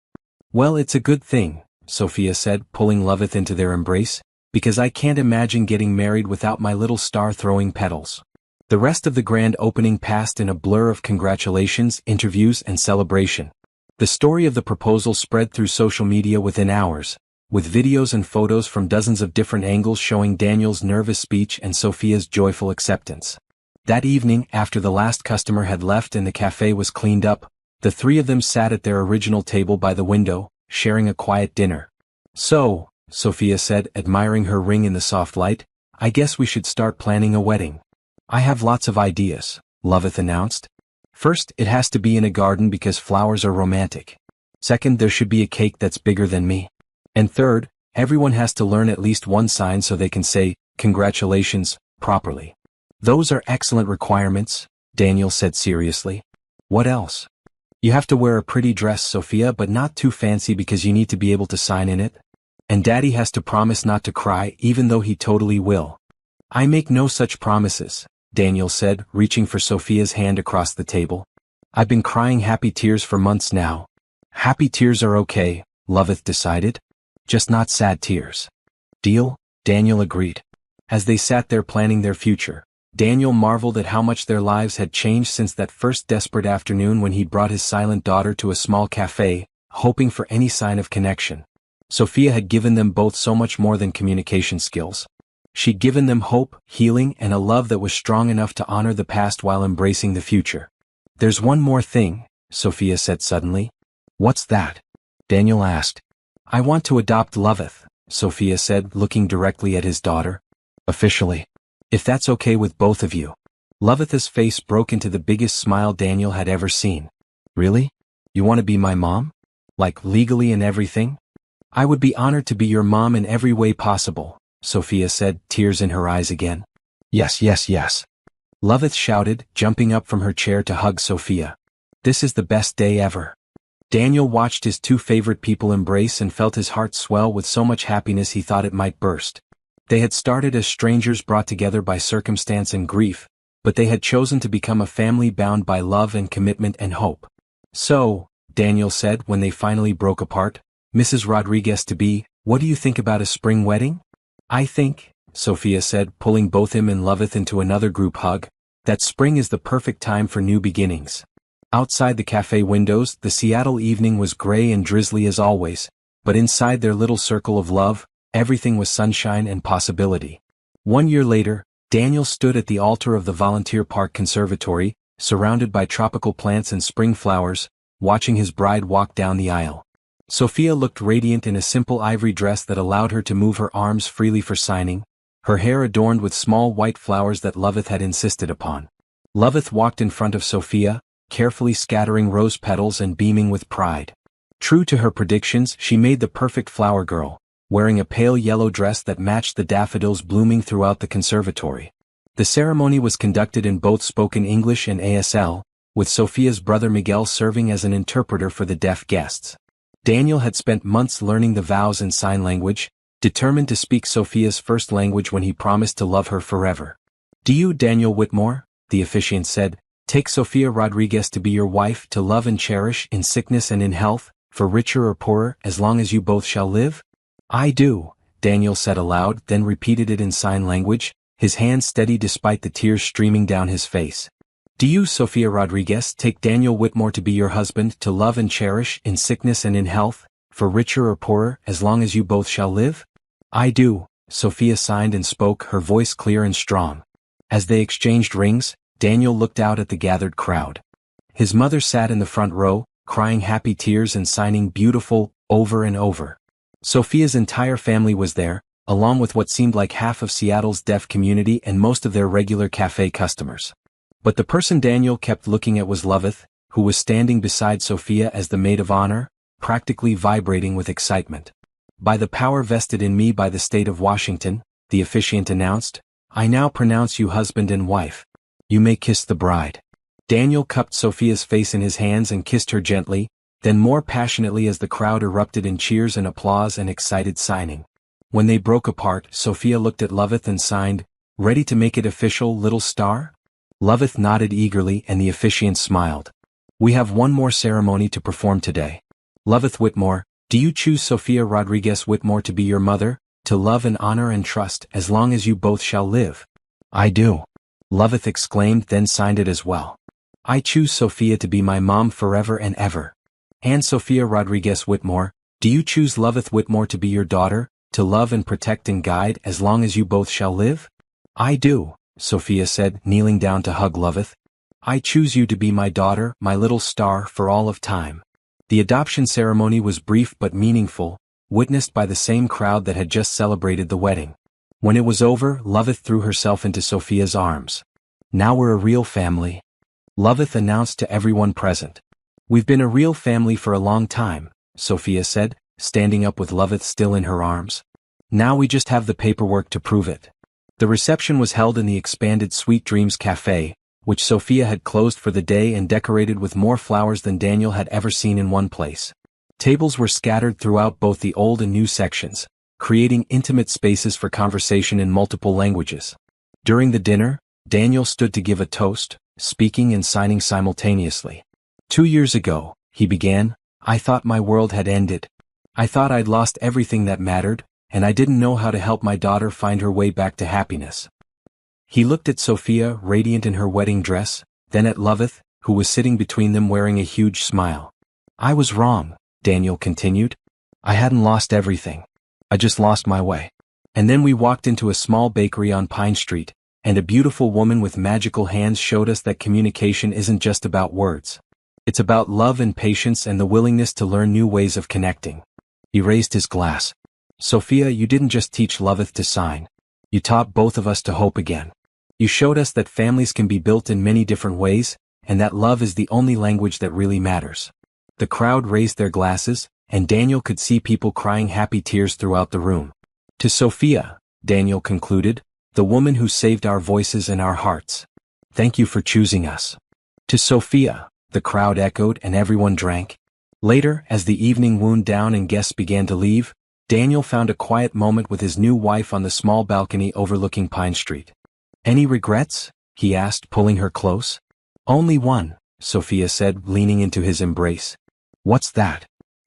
"Well, it's a good thing," Sophia said, pulling Loveth into their embrace, "because I can't imagine getting married without my little star throwing petals." The rest of the grand opening passed in a blur of congratulations, interviews, and celebration. The story of the proposal spread through social media within hours, with videos and photos from dozens of different angles showing Daniel's nervous speech and Sophia's joyful acceptance. That evening, after the last customer had left and the cafe was cleaned up, the three of them sat at their original table by the window, sharing a quiet dinner. "So," Sophia said, admiring her ring in the soft light, "I guess we should start planning a wedding." "I have lots of ideas," Loveth announced. "First, it has to be in a garden because flowers are romantic. Second, there should be a cake that's bigger than me. And third, everyone has to learn at least one sign so they can say, 'Congratulations,' properly." "Those are excellent requirements," Daniel said seriously. "What else?" "You have to wear a pretty dress, Sophia, but not too fancy because you need to be able to sign in it. And Daddy has to promise not to cry even though he totally will." "I make no such promises," Daniel said, reaching for Sophia's hand across the table. "I've been crying happy tears for months now." "Happy tears are okay," Loveth decided. "Just not sad tears." "Deal?" Daniel agreed. As they sat there planning their future, Daniel marveled at how much their lives had changed since that first desperate afternoon when he'd brought his silent daughter to a small cafe, hoping for any sign of connection. Sophia had given them both so much more than communication skills. She'd given them hope, healing, and a love that was strong enough to honor the past while embracing the future. "There's one more thing," Sophia said suddenly. "What's that?" Daniel asked. "I want to adopt Loveth," Sophia said, looking directly at his daughter. "Officially. If that's okay with both of you." Loveth's face broke into the biggest smile Daniel had ever seen. "Really? You want to be my mom? Like legally and everything?" "I would be honored to be your mom in every way possible," Sophia said, tears in her eyes again. "Yes, yes, yes," Loveth shouted, jumping up from her chair to hug Sophia. "This is the best day ever." Daniel watched his two favorite people embrace and felt his heart swell with so much happiness he thought it might burst. They had started as strangers brought together by circumstance and grief, but they had chosen to become a family bound by love and commitment and hope. "So," Daniel said when they finally broke apart, "Mrs. Rodriguez-to-be, what do you think about a spring wedding?" "I think," Sophia said, pulling both him and Loveth into another group hug, "that spring is the perfect time for new beginnings." Outside the cafe windows, the Seattle evening was gray and drizzly as always, but inside their little circle of love, everything was sunshine and possibility. 1 year later, Daniel stood at the altar of the Volunteer Park Conservatory, surrounded by tropical plants and spring flowers, watching his bride walk down the aisle. Sophia looked radiant in a simple ivory dress that allowed her to move her arms freely for signing, her hair adorned with small white flowers that Loveth had insisted upon. Loveth walked in front of Sophia, carefully scattering rose petals and beaming with pride. True to her predictions, she made the perfect flower girl, wearing a pale yellow dress that matched the daffodils blooming throughout the conservatory. The ceremony was conducted in both spoken English and ASL, with Sophia's brother Miguel serving as an interpreter for the deaf guests. Daniel had spent months learning the vows in sign language, determined to speak Sophia's first language when he promised to love her forever. "Do you, Daniel Whitmore," the officiant said, "take Sophia Rodriguez to be your wife, to love and cherish in sickness and in health, for richer or poorer, as long as you both shall live?" "I do," Daniel said aloud, then repeated it in sign language, his hands steady despite the tears streaming down his face. "Do you, Sophia Rodriguez, take Daniel Whitmore to be your husband, to love and cherish in sickness and in health, for richer or poorer, as long as you both shall live?" "I do," Sophia signed and spoke, her voice clear and strong. As they exchanged rings, Daniel looked out at the gathered crowd. His mother sat in the front row, crying happy tears and signing "beautiful" over and over. Sophia's entire family was there, along with what seemed like half of Seattle's deaf community and most of their regular cafe customers. But the person Daniel kept looking at was Loveth, who was standing beside Sophia as the maid of honor, practically vibrating with excitement. "By the power vested in me by the state of Washington," the officiant announced, "I now pronounce you husband and wife. You may kiss the bride." Daniel cupped Sophia's face in his hands and kissed her gently, then more passionately as the crowd erupted in cheers and applause and excited signing. When they broke apart, Sophia looked at Loveth and signed, "Ready to make it official, little star?" Loveth nodded eagerly and the officiant smiled. "We have one more ceremony to perform today. Loveth Whitmore, do you choose Sophia Rodriguez Whitmore to be your mother, to love and honor and trust as long as you both shall live?" "I do," Loveth exclaimed, then signed it as well. "I choose Sophia to be my mom forever and ever." "And Sophia Rodriguez Whitmore, do you choose Loveth Whitmore to be your daughter, to love and protect and guide as long as you both shall live?" "I do," Sophia said, kneeling down to hug Loveth. "I choose you to be my daughter, my little star, for all of time." The adoption ceremony was brief but meaningful, witnessed by the same crowd that had just celebrated the wedding. When it was over, Loveth threw herself into Sophia's arms. "Now we're a real family," Loveth announced to everyone present. "We've been a real family for a long time," Sophia said, standing up with Loveth still in her arms. "Now we just have the paperwork to prove it." The reception was held in the expanded Sweet Dreams Café, which Sophia had closed for the day and decorated with more flowers than Daniel had ever seen in one place. Tables were scattered throughout both the old and new sections, creating intimate spaces for conversation in multiple languages. During the dinner, Daniel stood to give a toast, speaking and signing simultaneously. "2 years ago," he began, "I thought my world had ended. I thought I'd lost everything that mattered, and I didn't know how to help my daughter find her way back to happiness." He looked at Sophia, radiant in her wedding dress, then at Loveth, who was sitting between them wearing a huge smile. "I was wrong," Daniel continued. "I hadn't lost everything. I just lost my way." And then we walked into a small bakery on Pine Street, and a beautiful woman with magical hands showed us that communication isn't just about words. It's about love and patience and the willingness to learn new ways of connecting. He raised his glass. "Sophia, you didn't just teach Loveth to sign. You taught both of us to hope again. You showed us that families can be built in many different ways, and that love is the only language that really matters." The crowd raised their glasses, and Daniel could see people crying happy tears throughout the room. "To Sophia," Daniel concluded, "the woman who saved our voices and our hearts. Thank you for choosing us." "To Sophia," the crowd echoed and everyone drank. Later, as the evening wound down and guests began to leave, Daniel found a quiet moment with his new wife on the small balcony overlooking Pine Street. "Any regrets?" he asked, pulling her close. "Only one," Sophia said, leaning into his embrace. "What's that?"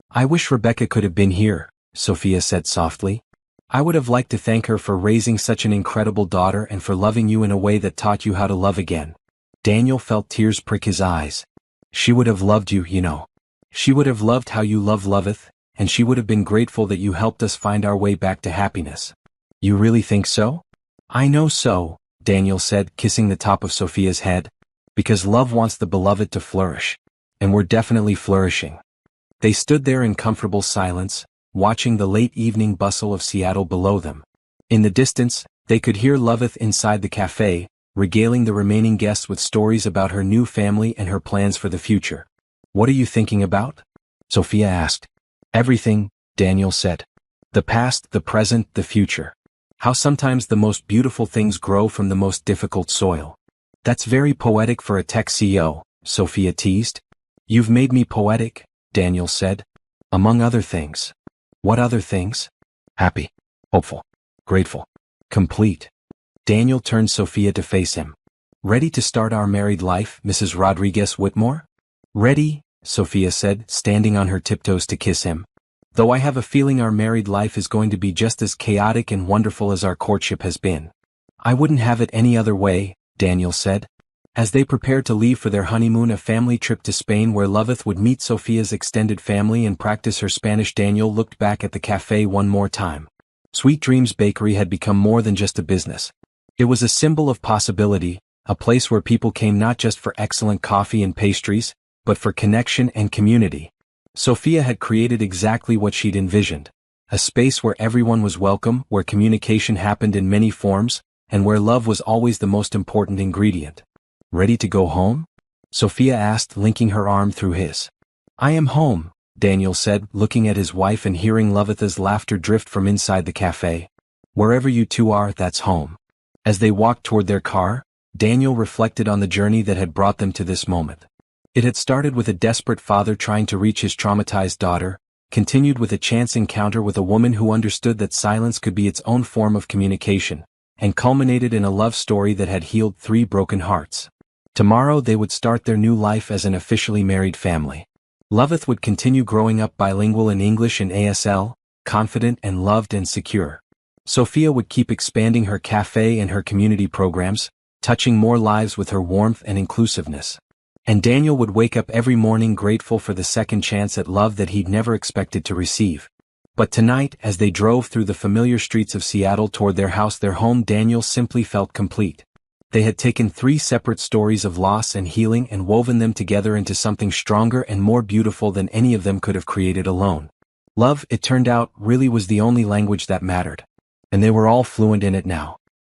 "I wish Rebecca could have been here," Sophia said softly. "I would have liked to thank her for raising such an incredible daughter and for loving you in a way that taught you how to love again." Daniel felt tears prick his eyes. "She would have loved you, you know. She would have loved how you love Loveth, and she would have been grateful that you helped us find our way back to happiness." "You really think so?" "I know so," Daniel said, kissing the top of Sophia's head. "Because love wants the beloved to flourish. And we're definitely flourishing." They stood there in comfortable silence, watching the late evening bustle of Seattle below them. In the distance, they could hear Loveth inside the cafe, regaling the remaining guests with stories about her new family and her plans for the future. "What are you thinking about?" Sophia asked. "Everything," Daniel said. "The past, the present, the future. How sometimes the most beautiful things grow from the most difficult soil." "That's very poetic for a tech CEO," Sophia teased. "You've made me poetic," Daniel said. "Among other things." "What other things?" "Happy, hopeful, grateful, complete." Daniel turned Sophia to face him. "Ready to start our married life, Mrs. Rodriguez Whitmore?" "Ready," Sophia said, standing on her tiptoes to kiss him. "Though I have a feeling our married life is going to be just as chaotic and wonderful as our courtship has been." "I wouldn't have it any other way," Daniel said. As they prepared to leave for their honeymoon, a family trip to Spain where Loveth would meet Sophia's extended family and practice her Spanish, Daniel looked back at the cafe one more time. Sweet Dreams Bakery had become more than just a business. It was a symbol of possibility, a place where people came not just for excellent coffee and pastries, but for connection and community. Sophia had created exactly what she'd envisioned. A space where everyone was welcome, where communication happened in many forms, and where love was always the most important ingredient. "Ready to go home?" Sophia asked, linking her arm through his. "I am home," Daniel said, looking at his wife and hearing Loveth's laughter drift from inside the cafe. "Wherever you two are, that's home." As they walked toward their car, Daniel reflected on the journey that had brought them to this moment. It had started with a desperate father trying to reach his traumatized daughter, continued with a chance encounter with a woman who understood that silence could be its own form of communication, and culminated in a love story that had healed 3 broken hearts. Tomorrow they would start their new life as an officially married family. Loveth would continue growing up bilingual in English and ASL, confident and loved and secure. Sophia would keep expanding her cafe and her community programs, touching more lives with her warmth and inclusiveness. And Daniel would wake up every morning grateful for the second chance at love that he'd never expected to receive. But tonight, as they drove through the familiar streets of Seattle toward their house, their home, Daniel simply felt complete. They had taken 3 separate stories of loss and healing and woven them together into something stronger and more beautiful than any of them could have created alone. Love, it turned out, really was the only language that mattered. And they were all fluent in it now.